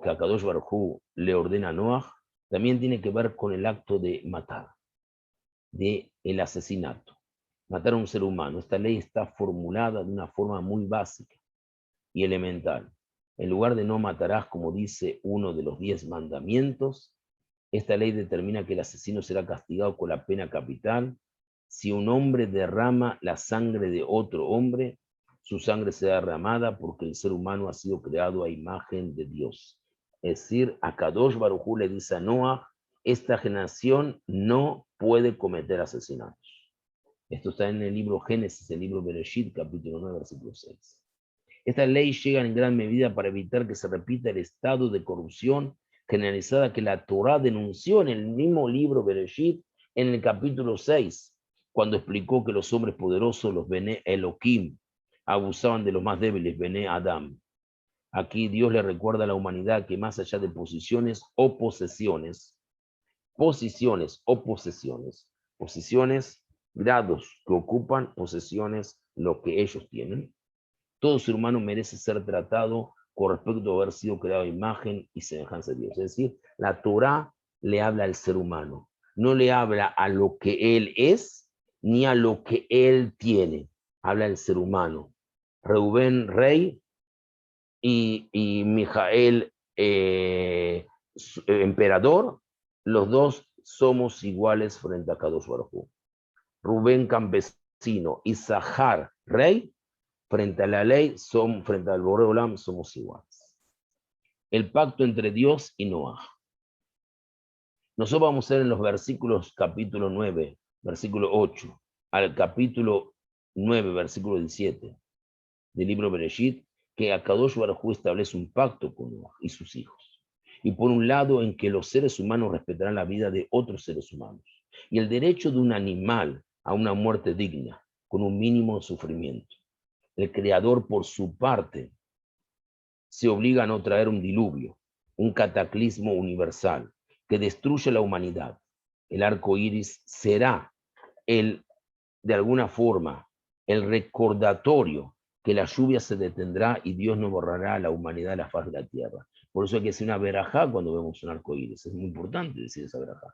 Akadosh Baruj Hu le ordena a Noah también tiene que ver con el acto de matar, de el asesinato, matar a un ser humano. Esta ley está formulada de una forma muy básica y elemental. En lugar de no matarás, como dice uno de los 10 mandamientos, esta ley determina que el asesino será castigado con la pena capital. Si un hombre derrama la sangre de otro hombre, su sangre será derramada porque el ser humano ha sido creado a imagen de Dios. Es decir, a Kadosh Baruj Hu le dice a Noah, esta generación no puede cometer asesinatos. Esto está en el libro Génesis, el libro Bereshit, capítulo 9, versículo 6. Esta ley llega en gran medida para evitar que se repita el estado de corrupción generalizada que la Torá denunció en el mismo libro Bereshit, en el capítulo 6, cuando explicó que los hombres poderosos, los Bene Elohim, abusaban de los más débiles, Bene Adam. Aquí Dios le recuerda a la humanidad que más allá de posiciones o posesiones, grados que ocupan, posesiones, lo que ellos tienen, todo ser humano merece ser tratado con respecto a haber sido creado a imagen y semejanza de Dios. Es decir, la Torá le habla al ser humano, no le habla a lo que él es ni a lo que él tiene, habla al ser humano. Reubén, rey, y Mijael, emperador, los dos somos iguales frente a Kadosh Baruj Hu. Rubén, campesino, y Zahar, rey, frente a la ley, frente al Boré Olam, somos iguales. El pacto entre Dios y Noah. Nosotros vamos a ver en los versículos capítulo 9, versículo 8, al capítulo 9, versículo 17 del libro Bereshit, que Akadosh Baruj Hu establece un pacto con Noah y sus hijos. Y por un lado, en que los seres humanos respetarán la vida de otros seres humanos y el derecho de un animal a una muerte digna, con un mínimo de sufrimiento. El Creador, por su parte, se obliga a no traer un diluvio, un cataclismo universal que destruye la humanidad. El arco iris será de alguna forma, el recordatorio que la lluvia se detendrá y Dios no borrará a la humanidad de la faz de la tierra. Por eso hay que hacer una verajá cuando vemos un arco iris. Es muy importante decir esa verajá.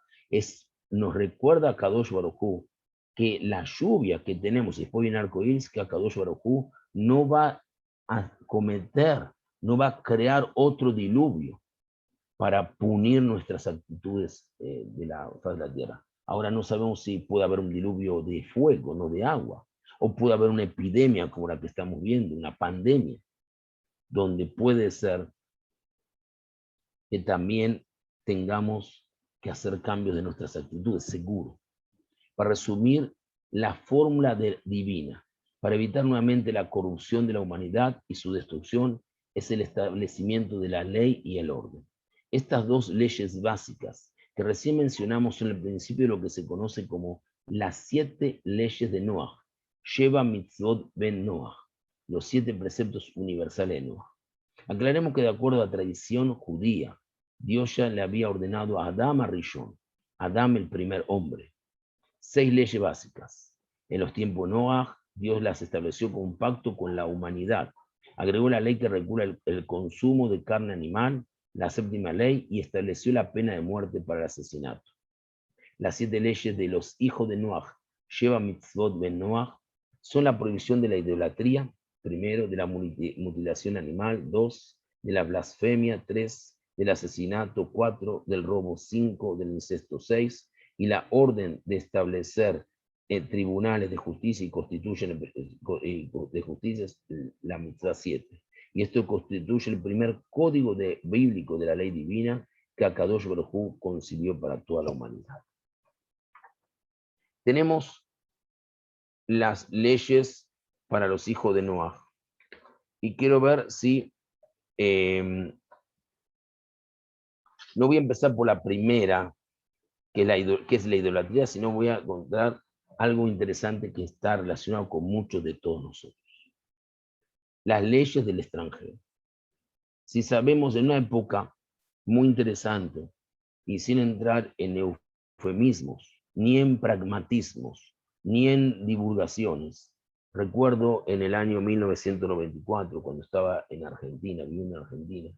Nos recuerda a Kadosh Baruj Hu que la lluvia que tenemos después de un arco iris, que a Kadosh Baruj Hu no va a cometer, no va a crear otro diluvio para punir nuestras actitudes de la faz de la tierra. Ahora no sabemos si puede haber un diluvio de fuego, no de agua, o puede haber una epidemia como la que estamos viendo, una pandemia, donde puede ser que también tengamos que hacer cambios de nuestras actitudes, seguro. Para resumir, la fórmula divina para evitar nuevamente la corrupción de la humanidad y su destrucción es el establecimiento de la ley y el orden. Estas dos leyes básicas que recién mencionamos son el principio de lo que se conoce como las 7 leyes de Noah, Sheva Mitzvot Ben Noah, los 7 preceptos universales de Noah. Aclaremos que de acuerdo a la tradición judía, Dios ya le había ordenado a Adam Rishon, Adam el primer hombre, 6 leyes básicas. En los tiempos de Noah, Dios las estableció con un pacto con la humanidad. Agregó la ley que regula el consumo de carne animal, la 7ª ley, y estableció la pena de muerte para el asesinato. Las 7 leyes de los hijos de Noah, Sheva Mitzvot Ben Noah, son la prohibición de la idolatría, primero, de la mutilación animal, 2, de la blasfemia 3, del asesinato 4, del robo 5, del incesto 6, y la orden de establecer tribunales de justicia y constituyen de justicia es la mitzvah 7. Y esto constituye el primer código bíblico de la ley divina que Akadosh Baruj Hu concibió para toda la humanidad. Tenemos las leyes para los hijos de Noah. Y quiero ver si... no voy a empezar por la primera, que es la idolatría, sino voy a contar algo interesante que está relacionado con muchos de todos nosotros. Las leyes del extranjero. Si sabemos en una época muy interesante, y sin entrar en eufemismos, ni en pragmatismos, ni en divulgaciones, recuerdo en el año 1994, cuando estaba en Argentina, viviendo en Argentina,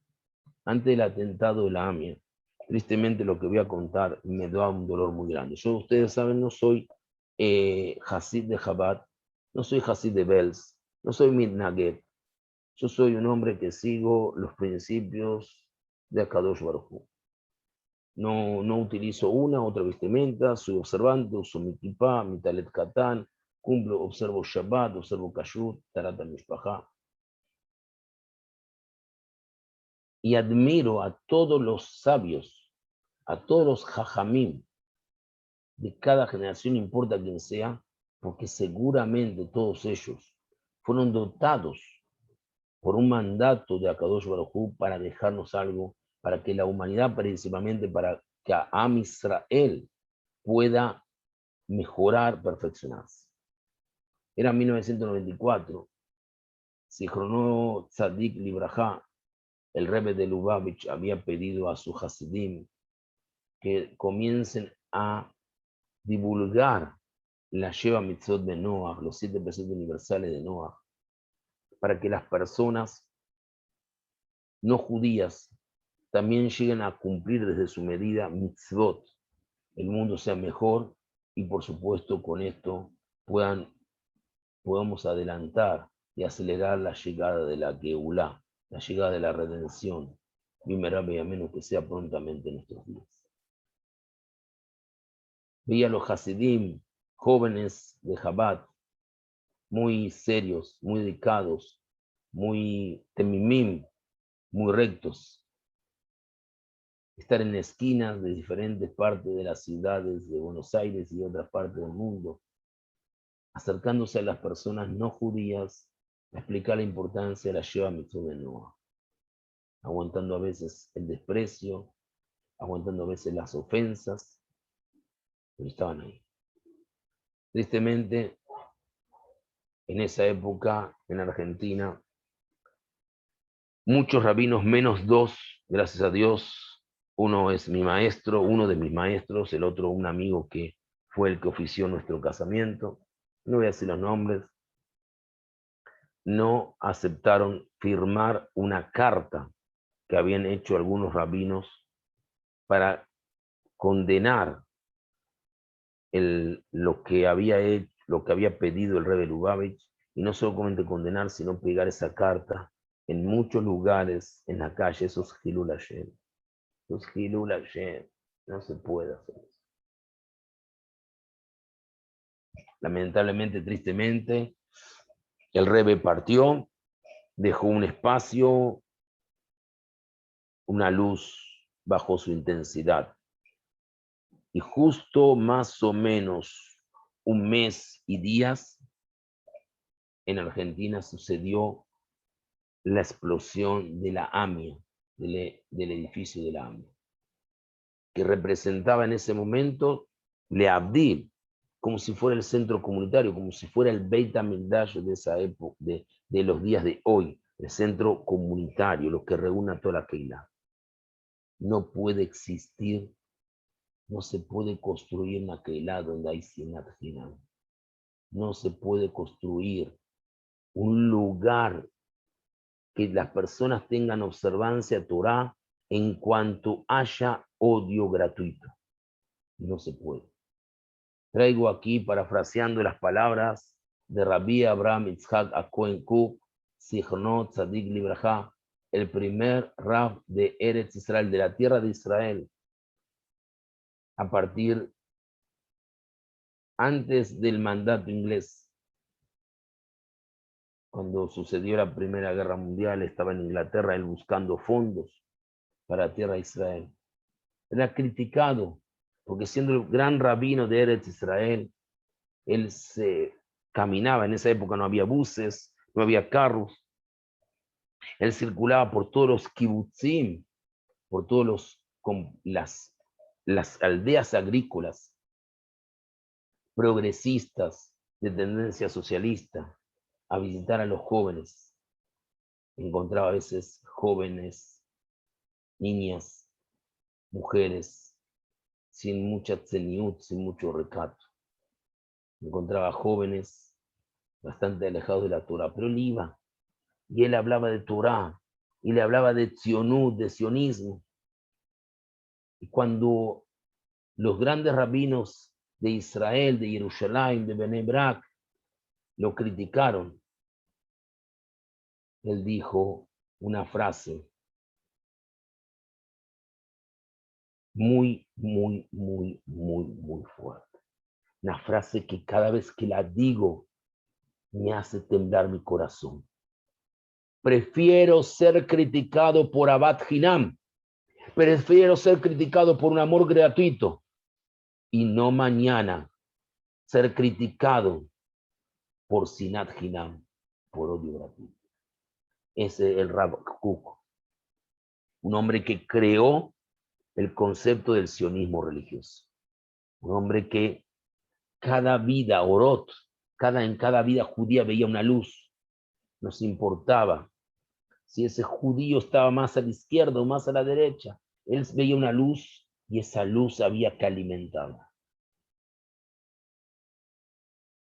antes del atentado de la AMIA, tristemente lo que voy a contar me da un dolor muy grande. Yo, ustedes saben, no soy Hasid de Chabad, no soy Hasid de Belz, no soy Mitnaget. Yo soy un hombre que sigo los principios de Akadosh Baruj Hu. No utilizo una u otra vestimenta, soy observante, uso mi kippah, mi talet katán, cumplo, observo Shabbat, observo Kashrut, Tarat HaMishpachá. Y admiro a todos los sabios, a todos los jajamim de cada generación, importa quién sea, porque seguramente todos ellos fueron dotados por un mandato de Akadosh Baruj Hu para dejarnos algo, para que la humanidad, principalmente para que Am Israel pueda mejorar, perfeccionarse. Era 1994, Zichrono Tzadik Libraja, el Rebbe de Lubavitch, había pedido a su Hasidim que comiencen a divulgar la Sheva Mitzvot de Noah, los 7 preceptos universales de Noah, para que las personas no judías también lleguen a cumplir desde su medida mitzvot, el mundo sea mejor y por supuesto con esto podamos adelantar y acelerar la llegada de la Geulá, la llegada de la redención, y a menos que sea prontamente en nuestros días. Veía a los Hasidim, jóvenes de Chabad, muy serios, muy dedicados, muy temimim, muy rectos, estar en esquinas de diferentes partes de las ciudades de Buenos Aires y otras partes del mundo, acercándose a las personas no judías, a explicar la importancia de la Sheva Mitzvot de Noah, aguantando a veces el desprecio, aguantando a veces las ofensas, pero estaban ahí. Tristemente, en esa época, en Argentina, muchos rabinos, menos 2, gracias a Dios. Uno es mi maestro, uno de mis maestros, el otro un amigo que fue el que ofició nuestro casamiento. No voy a decir los nombres. No aceptaron firmar una carta que habían hecho algunos rabinos para condenar lo que había pedido el Rebbe Lubavitch, y no solamente condenar, sino pegar esa carta en muchos lugares, en la calle, esos Hilul Hashem. Los Hilul Hashem, no se puede hacer eso. Lamentablemente, tristemente, el Rebbe partió, dejó un espacio, una luz bajo su intensidad. Y justo más o menos un mes y días, en Argentina sucedió la explosión de la AMIA, del edificio de la AMIA, que representaba en ese momento Leavdil, como si fuera el centro comunitario, como si fuera el Beit HaMikdash de esa época, de los días de hoy, el centro comunitario, lo que reúne a toda la Keilah. No puede existir, no se puede construir una Keilah donde hay Sinat Hinam. No se puede construir un lugar que las personas tengan observancia Torah en cuanto haya odio gratuito. No se puede. Traigo aquí, parafraseando las palabras de Rabbi Abraham Yitzhak Cohen Kook, Zichrono Tzadik Libraja, el primer Rav de Eretz Israel, de la tierra de Israel, a partir antes del mandato inglés. Cuando sucedió la Primera Guerra Mundial, estaba en Inglaterra él buscando fondos para la tierra de Israel. Era criticado, porque siendo el gran rabino de Eretz Israel, él se caminaba, en esa época no había buses, no había carros, él circulaba por todos los kibutzim, por todos las aldeas agrícolas, progresistas, de tendencia socialista, a visitar a los jóvenes. Encontraba a veces jóvenes, niñas, mujeres, sin mucha tzeniut, sin mucho recato. Encontraba jóvenes bastante alejados de la Torah, pero él iba, y él hablaba de Torah, y le hablaba de tzionut, de sionismo. Y cuando los grandes rabinos de Israel, de Jerusalén, de Bnei Brak, lo criticaron, él dijo una frase muy, muy, muy, muy, muy fuerte. Una frase que cada vez que la digo me hace temblar mi corazón. Prefiero ser criticado por Abat Hinam. Prefiero ser criticado por un amor gratuito y no mañana ser criticado por Sinat Hinam, por odio gratuito. Ese es el Rav Kook, un hombre que creó el concepto del sionismo religioso. Un hombre que cada vida, orot, en cada vida judía veía una luz. Nos importaba si ese judío estaba más a la izquierda o más a la derecha. Él veía una luz y esa luz había que alimentarla.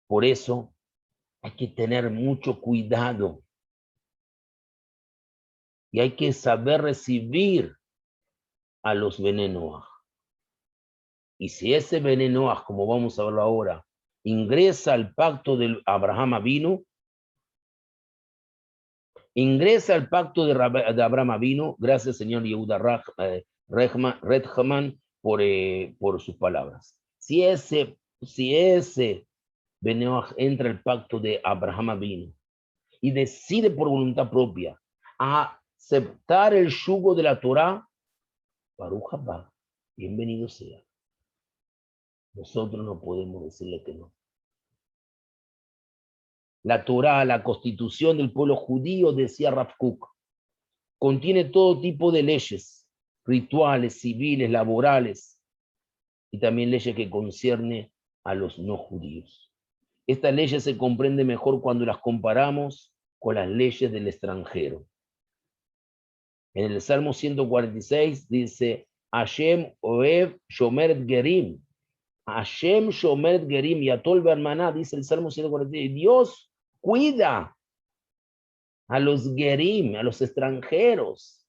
Por eso hay que tener mucho cuidado y hay que saber recibir a los venenoas. Y si ese venenoas, como vamos a verlo ahora, ingresa al pacto de Abraham Avinu, ingresa al pacto de Abraham Avinu, gracias señor Yehuda Redhaman por sus palabras. Si ese venenoas entra al pacto de Abraham Avinu y decide por voluntad propia aceptar el yugo de la Torah, Baruch haba, bienvenido sea. Nosotros no podemos decirle que no. La Torah, la constitución del pueblo judío, decía Rav Kook, contiene todo tipo de leyes, rituales, civiles, laborales, y también leyes que conciernen a los no judíos. Estas leyes se comprenden mejor cuando las comparamos con las leyes del extranjero. En el Salmo 146 dice, Hashem Oev Shomer Gerim. Hashem Shomer Gerim Yatol Bermaná, dice el Salmo 146. Dios cuida a los Gerim, a los extranjeros,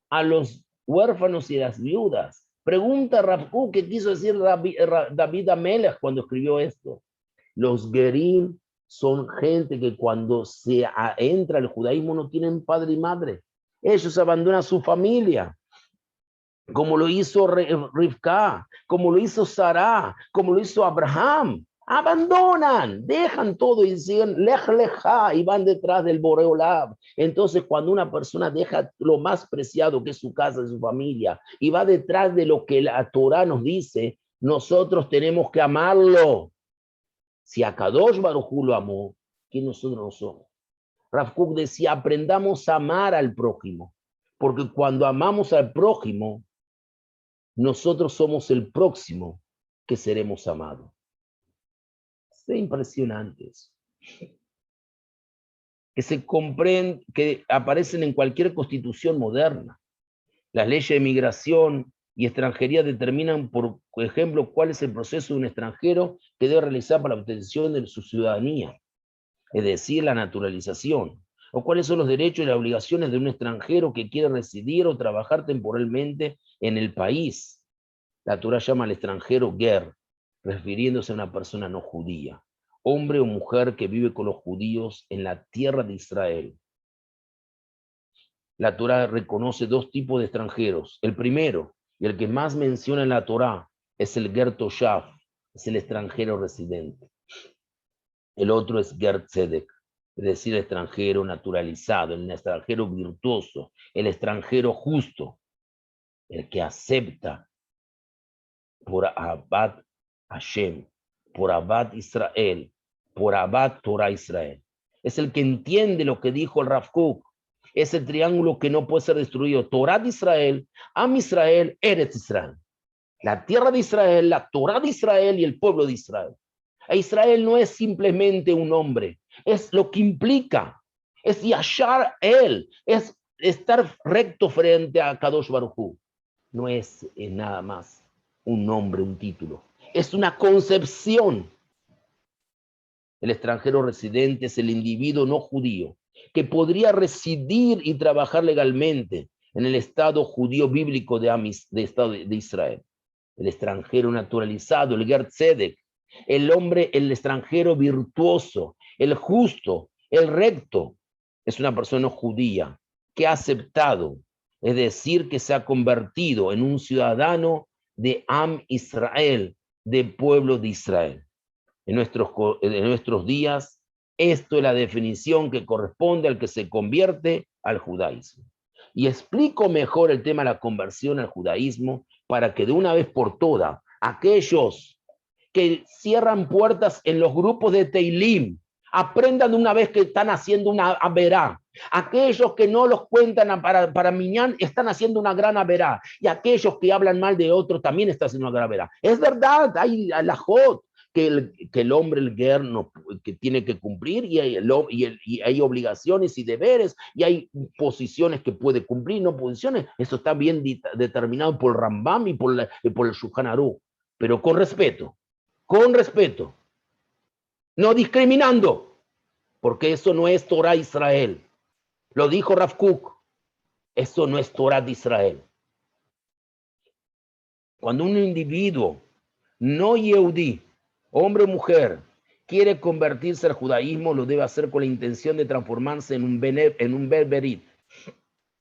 a los huérfanos y las viudas. Pregunta Rav Kook qué quiso decir David Amelech cuando escribió esto. Los Gerim son gente que cuando se entra al judaísmo no tienen padre y madre. Ellos abandonan su familia, como lo hizo Rivka, como lo hizo Sarah, como lo hizo Abraham. Abandonan, dejan todo y siguen lej leja y van detrás del Boreolab. Entonces, cuando una persona deja lo más preciado que es su casa, su familia, y va detrás de lo que la Torah nos dice, nosotros tenemos que amarlo. Si a Kadosh Baruj Hu lo amó, ¿qué nosotros no somos? Rav Kook decía, aprendamos a amar al prójimo, porque cuando amamos al prójimo, nosotros somos el próximo que seremos amados. Es impresionante eso. Que se comprenden, que aparecen en cualquier constitución moderna. Las leyes de migración y extranjería determinan, por ejemplo, cuál es el proceso de un extranjero que debe realizar para la obtención de su ciudadanía, es decir, la naturalización, o cuáles son los derechos y las obligaciones de un extranjero que quiere residir o trabajar temporalmente en el país. La Torah llama al extranjero ger, refiriéndose a una persona no judía, hombre o mujer que vive con los judíos en la tierra de Israel. La Torá reconoce dos tipos de extranjeros. El primero, y el que más menciona en la Torá, es el Ger Toshav, es el extranjero residente. El otro es Ger Tzedek, es decir, el extranjero naturalizado, el extranjero virtuoso, el extranjero justo, el que acepta por Abad Hashem, por Abad Israel, por Abad Torah Israel. Es el que entiende lo que dijo el Rav Kook. Es el triángulo que no puede ser destruido. Torah de Israel, Am Israel, Eretz Israel. La tierra de Israel, la Torah de Israel y el pueblo de Israel. E Israel no es simplemente un nombre, es lo que implica. Es Yashar él, es estar recto frente a Kadosh Baruj Hu. No es nada más un nombre, un título. Es una concepción. El extranjero residente es el individuo no judío que podría residir y trabajar legalmente en el Estado judío bíblico de Estado de Israel. El extranjero naturalizado, el Ger Tzedek, el hombre, el extranjero virtuoso, el justo, el recto, es una persona judía que ha aceptado, es decir, que se ha convertido en un ciudadano de Am Israel, de pueblo de Israel. En nuestros días, esto es la definición que corresponde al que se convierte al judaísmo. Y explico mejor el tema de la conversión al judaísmo para que de una vez por todas, aquellos que cierran puertas en los grupos de Teilim, aprendan de una vez que están haciendo una averá. Aquellos que no los cuentan para Minyan están haciendo una gran averá. Y aquellos que hablan mal de otros también están haciendo una gran averá. Es verdad, hay alajot que el hombre, el ger, no, que tiene que cumplir y hay obligaciones y deberes y hay posiciones que puede cumplir, no posiciones. Eso está bien determinado por el Rambam y por el Shulchan Aruch, pero con respeto, no discriminando, porque eso no es Torah Israel. Lo dijo Rav Kook, eso no es Torah de Israel. Cuando un individuo no yehudí, hombre o mujer, quiere convertirse al judaísmo, lo debe hacer con la intención de transformarse en un berberit,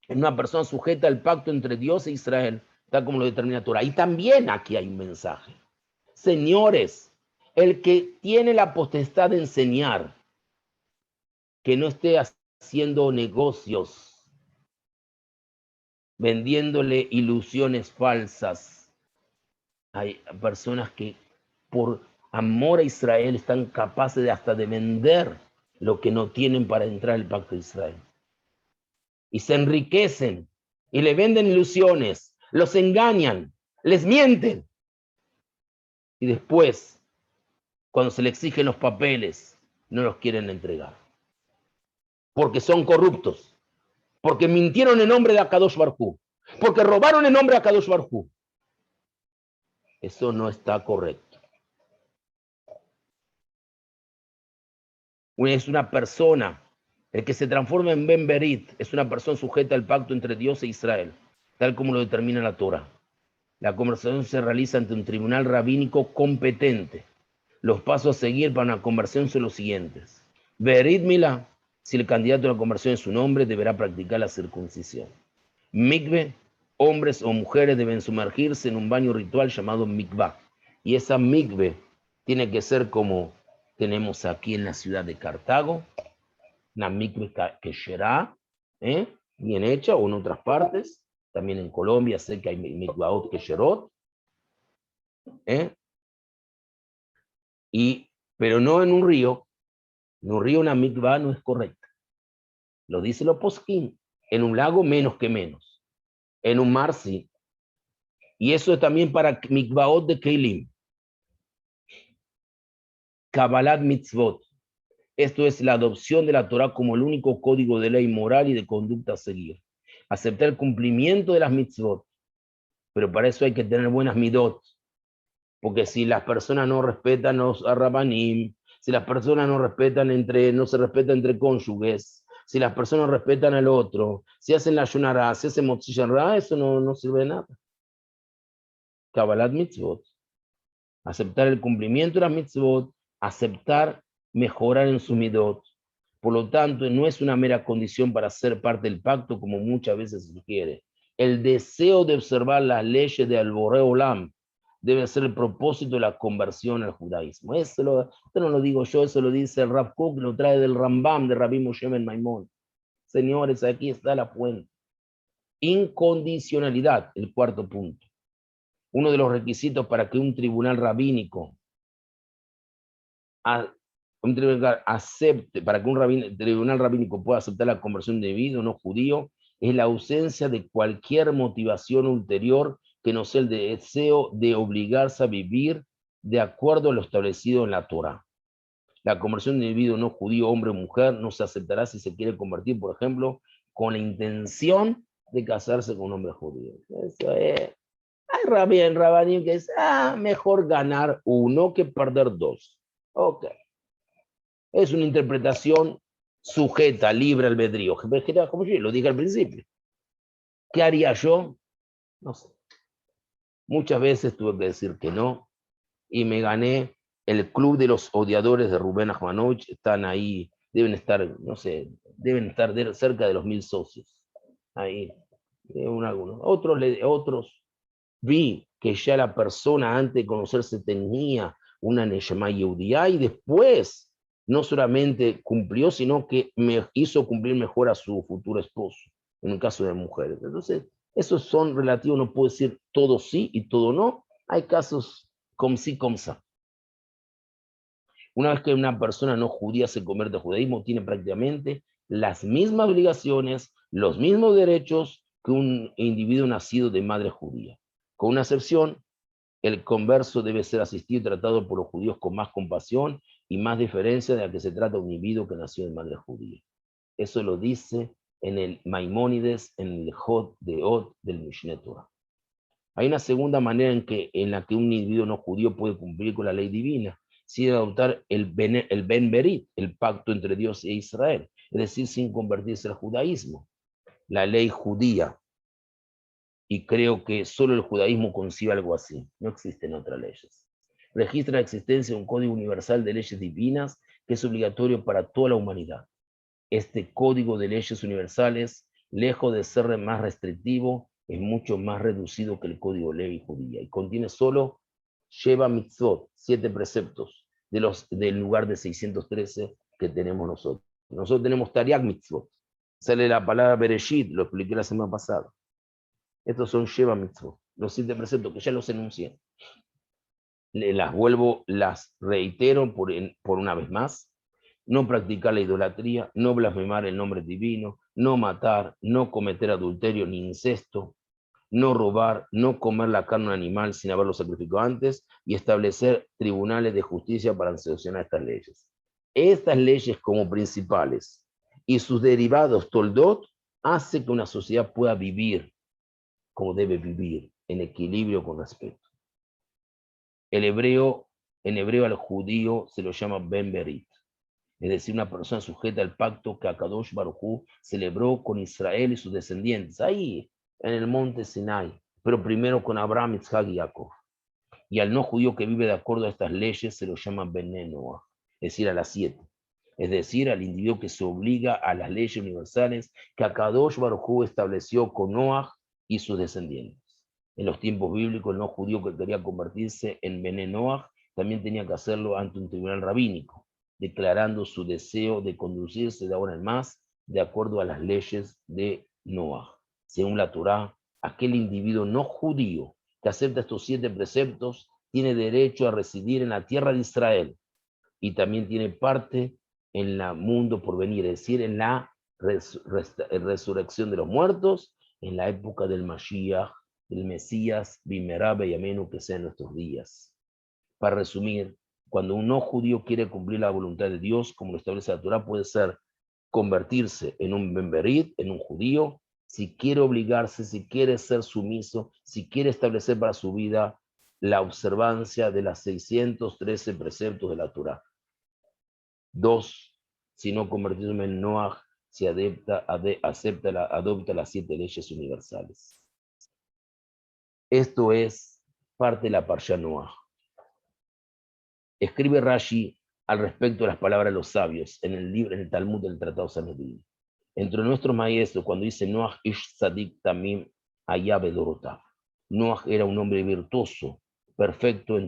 en una persona sujeta al pacto entre Dios e Israel, tal como lo determina Torah. Y también aquí hay un mensaje. Señores, el que tiene la potestad de enseñar, que no esté haciendo negocios, vendiéndole ilusiones falsas. Hay personas que por amor a Israel están capaces de hasta de vender lo que no tienen para entrar al pacto de Israel. Y se enriquecen y le venden ilusiones, los engañan, les mienten. Y después, cuando se le exigen los papeles, no los quieren entregar. Porque son corruptos. Porque mintieron en nombre de Akadosh Baruj Hu. Porque robaron en nombre de Akadosh Baruj Hu. Eso no está correcto. Es una persona, el que se transforma en Ben Berit, es una persona sujeta al pacto entre Dios e Israel, tal como lo determina la Torah. La conversación se realiza ante un tribunal rabínico competente. Los pasos a seguir para una conversión son los siguientes. Berit Milá, si el candidato a la conversión es su nombre, deberá practicar la circuncisión. Mikve, hombres o mujeres deben sumergirse en un baño ritual llamado mikvah. Y esa mikve tiene que ser como tenemos aquí en la ciudad de Cartago, una mikve kesherá, bien hecha, o en otras partes. También en Colombia sé que hay mikvaot kesherot. Pero no en un río. En un río una mikvah no es correcta. Lo dice los poskim. En un lago menos que menos. En un mar sí. Y eso es también para mikvaot de Keilim. Kabbalat mitzvot. Esto es la adopción de la Torah como el único código de ley moral y de conducta a seguir. Aceptar el cumplimiento de las mitzvot. Pero para eso hay que tener buenas midot. Porque si las personas no respetan los rabanim, si las personas no se respetan entre cónyuges, si las personas respetan al otro, si hacen la yonara, si hacen motzillarra, eso no sirve de nada. Kabbalat mitzvot. Aceptar el cumplimiento de las mitzvot, aceptar mejorar en su midot, Por lo tanto, no es una mera condición para ser parte del pacto, como muchas veces se sugiere. El deseo de observar las leyes de Al-Boré Olam debe ser el propósito de la conversión al judaísmo. Esto no lo digo yo, eso lo dice el Rav Kook, lo trae del Rambam de Rabbi Moshe ben Maimón. Señores, aquí está la fuente. Incondicionalidad, el cuarto punto. Uno de los requisitos para que un tribunal rabínico acepte, para que un tribunal rabínico pueda aceptar la conversión de individuo no judío, es la ausencia de cualquier motivación ulterior que no sea el deseo de obligarse a vivir de acuerdo a lo establecido en la Torá. La conversión de individuo no judío, hombre o mujer, no se aceptará si se quiere convertir, por ejemplo, con la intención de casarse con un hombre judío. Eso es. Hay rabanim que dice, mejor ganar uno que perder dos. Ok. Es una interpretación sujeta, libre albedrío. Como yo lo dije al principio. ¿Qué haría yo? No sé. Muchas veces tuve que decir que no y me gané el club de los odiadores de Rubén Ahmanovich. Están ahí, deben estar, no sé, deben estar cerca de los 1000 socios. Ahí, algunos. Otros vi que ya la persona antes de conocerse tenía una Neshama Yehudía y después no solamente cumplió, sino que me hizo cumplir mejor a su futuro esposo, en un caso de mujeres. Entonces, esos son relativos, no puedo decir todo sí y todo no. Hay casos como sí, como sa. Una vez que una persona no judía se convierte al judaísmo, tiene prácticamente las mismas obligaciones, los mismos derechos que un individuo nacido de madre judía. Con una excepción, el converso debe ser asistido y tratado por los judíos con más compasión y más diferencia de la que se trata un individuo que nació de madre judía. Eso lo dice en el Maimónides, en el Jod de Od del Mishneh Torah. Hay una segunda manera en la que un individuo no judío puede cumplir con la ley divina, sin adoptar el Ben Berit, el pacto entre Dios e Israel, es decir, sin convertirse al judaísmo. La ley judía, y creo que solo el judaísmo concibe algo así, no existen otras leyes. Registra la existencia de un código universal de leyes divinas que es obligatorio para toda la humanidad. Este código de leyes universales, lejos de ser más restrictivo, es mucho más reducido que el código de ley judía y contiene solo Sheva Mitzvot, 7 preceptos, del lugar de 613 que tenemos nosotros. Nosotros tenemos Tariag Mitzvot. Sale la palabra Bereshit, lo expliqué la semana pasada. Estos son Sheva Mitzvot, los 7 preceptos que ya los enuncié. Las reitero por una vez más. No practicar la idolatría, no blasfemar el nombre divino, no matar, no cometer adulterio ni incesto, no robar, no comer la carne de un animal sin haberlo sacrificado antes y establecer tribunales de justicia para sancionar estas leyes. Estas leyes como principales y sus derivados toldot hace que una sociedad pueda vivir como debe vivir, en equilibrio con respeto. En hebreo al judío se lo llama Ben Berit, es decir, una persona sujeta al pacto que Akadosh Baruj Hu celebró con Israel y sus descendientes, ahí en el monte Sinai, pero primero con Abraham, Isaac y Jacob. Y al no judío que vive de acuerdo a estas leyes se lo llama Bene Noah, es decir, a las 7. Es decir, al individuo que se obliga a las leyes universales que Akadosh Baruj Hu estableció con Noah y sus descendientes. En los tiempos bíblicos, el no judío que quería convertirse en Bene Noah también tenía que hacerlo ante un tribunal rabínico, declarando su deseo de conducirse de ahora en más de acuerdo a las leyes de Noah. Según la Torá, aquel individuo no judío que acepta estos 7 preceptos tiene derecho a residir en la tierra de Israel y también tiene parte en el mundo por venir, es decir, en la resurrección de los muertos, en la época del Mashiach, del Mesías, Bimerá Beyamenu, que sea en nuestros días. Para resumir, cuando un no judío quiere cumplir la voluntad de Dios, como lo establece la Torá, puede ser convertirse en un benberit, en un judío, si quiere obligarse, si quiere ser sumiso, si quiere establecer para su vida la observancia de las 613 preceptos de la Torá. 2, si no convertirme en Noah, si adopta las 7 leyes universales. Esto es parte de la Parsha Noah. Escribe Rashi al respecto de las palabras de los sabios en el Talmud del Tratado Sanedrín. Entre nuestros maestros, cuando dice Noach ish tzadik tamim hayá bedorotav. Noach era un hombre virtuoso, perfecto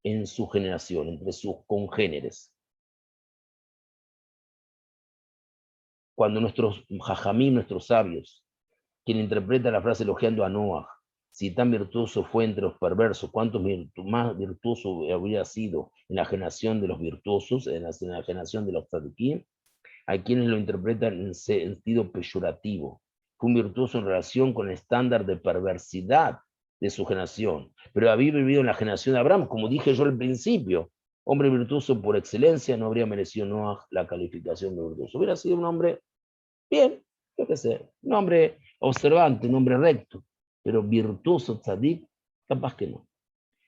en su generación, entre sus congéneres. Cuando nuestros jajamim, nuestros sabios, quien interpreta la frase elogiando a Noach, si tan virtuoso fue entre los perversos, cuánto más virtuoso habría sido en la generación de los virtuosos, en la generación de los tzadikim. Hay quienes lo interpretan en sentido peyorativo. Fue un virtuoso en relación con el estándar de perversidad de su generación, pero había vivido en la generación de Abraham, como dije yo al principio. Hombre virtuoso por excelencia, no habría merecido Noach la calificación de virtuoso. Hubiera sido un hombre bien, yo qué sé, un hombre observante, un hombre recto, pero virtuoso, tzadik, capaz que no.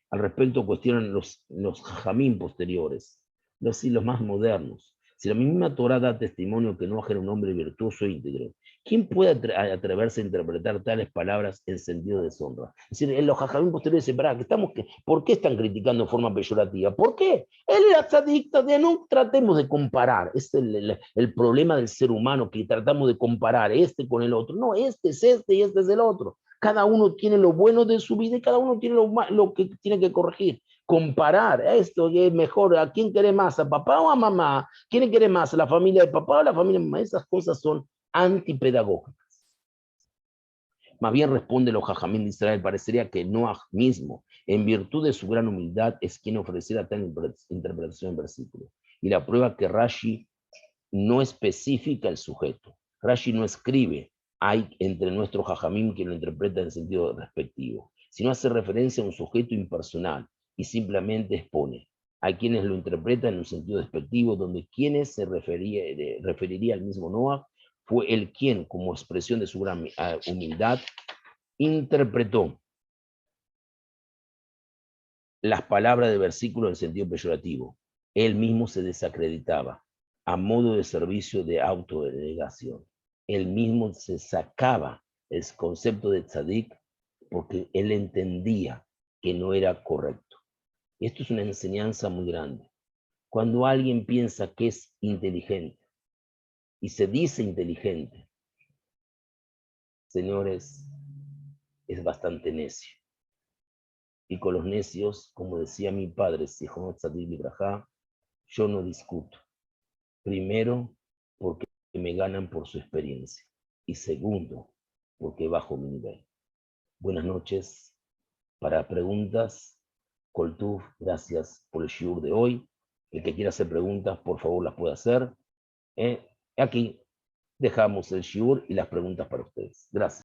Al respecto cuestionan los jajamín posteriores, los más modernos. Si la misma Torah da testimonio que Noach era un hombre virtuoso e íntegro, ¿quién puede atreverse a interpretar tales palabras en sentido de deshonra? Es decir, en los jajamín posteriores dicen, ¿por qué están criticando de forma peyorativa? ¿Por qué? Él era tzadik, no tratemos de comparar. Es el problema del ser humano, que tratamos de comparar este con el otro. No, este es este y este es el otro. Cada uno tiene lo bueno de su vida y cada uno tiene lo que tiene que corregir. Comparar esto es mejor, ¿a quién quiere más? ¿A papá o a mamá? ¿Quién quiere más? ¿A la familia de papá o a la familia de mamá? Esas cosas son antipedagógicas. Más bien responde los jajamín de Israel, parecería que Noach mismo, en virtud de su gran humildad, es quien ofreciera tal interpretación del versículo. Y la prueba que Rashi no especifica el sujeto. Rashi no escribe, hay entre nuestros jajamim quien lo interpreta en sentido respectivo, sino hace referencia a un sujeto impersonal y simplemente expone. Hay quienes lo interpretan en un sentido despectivo, donde quienes se referiría al mismo Noah fue el quien, como expresión de su gran humildad, interpretó las palabras del versículo en sentido peyorativo. Él mismo se desacreditaba a modo de servicio de autodenegación. Él mismo se sacaba el concepto de tzadik porque él entendía que no era correcto. Esto es una enseñanza muy grande. Cuando alguien piensa que es inteligente y se dice inteligente, señores, es bastante necio. Y con los necios, como decía mi padre, Sihon Tzadik Librajá, yo no discuto. Primero, porque me ganan por su experiencia. Y segundo, porque bajo mi nivel. Buenas noches. Para preguntas, Koltuf, gracias por el shiur de hoy. El que quiera hacer preguntas, por favor, las puede hacer. Aquí dejamos el shiur y las preguntas para ustedes. Gracias.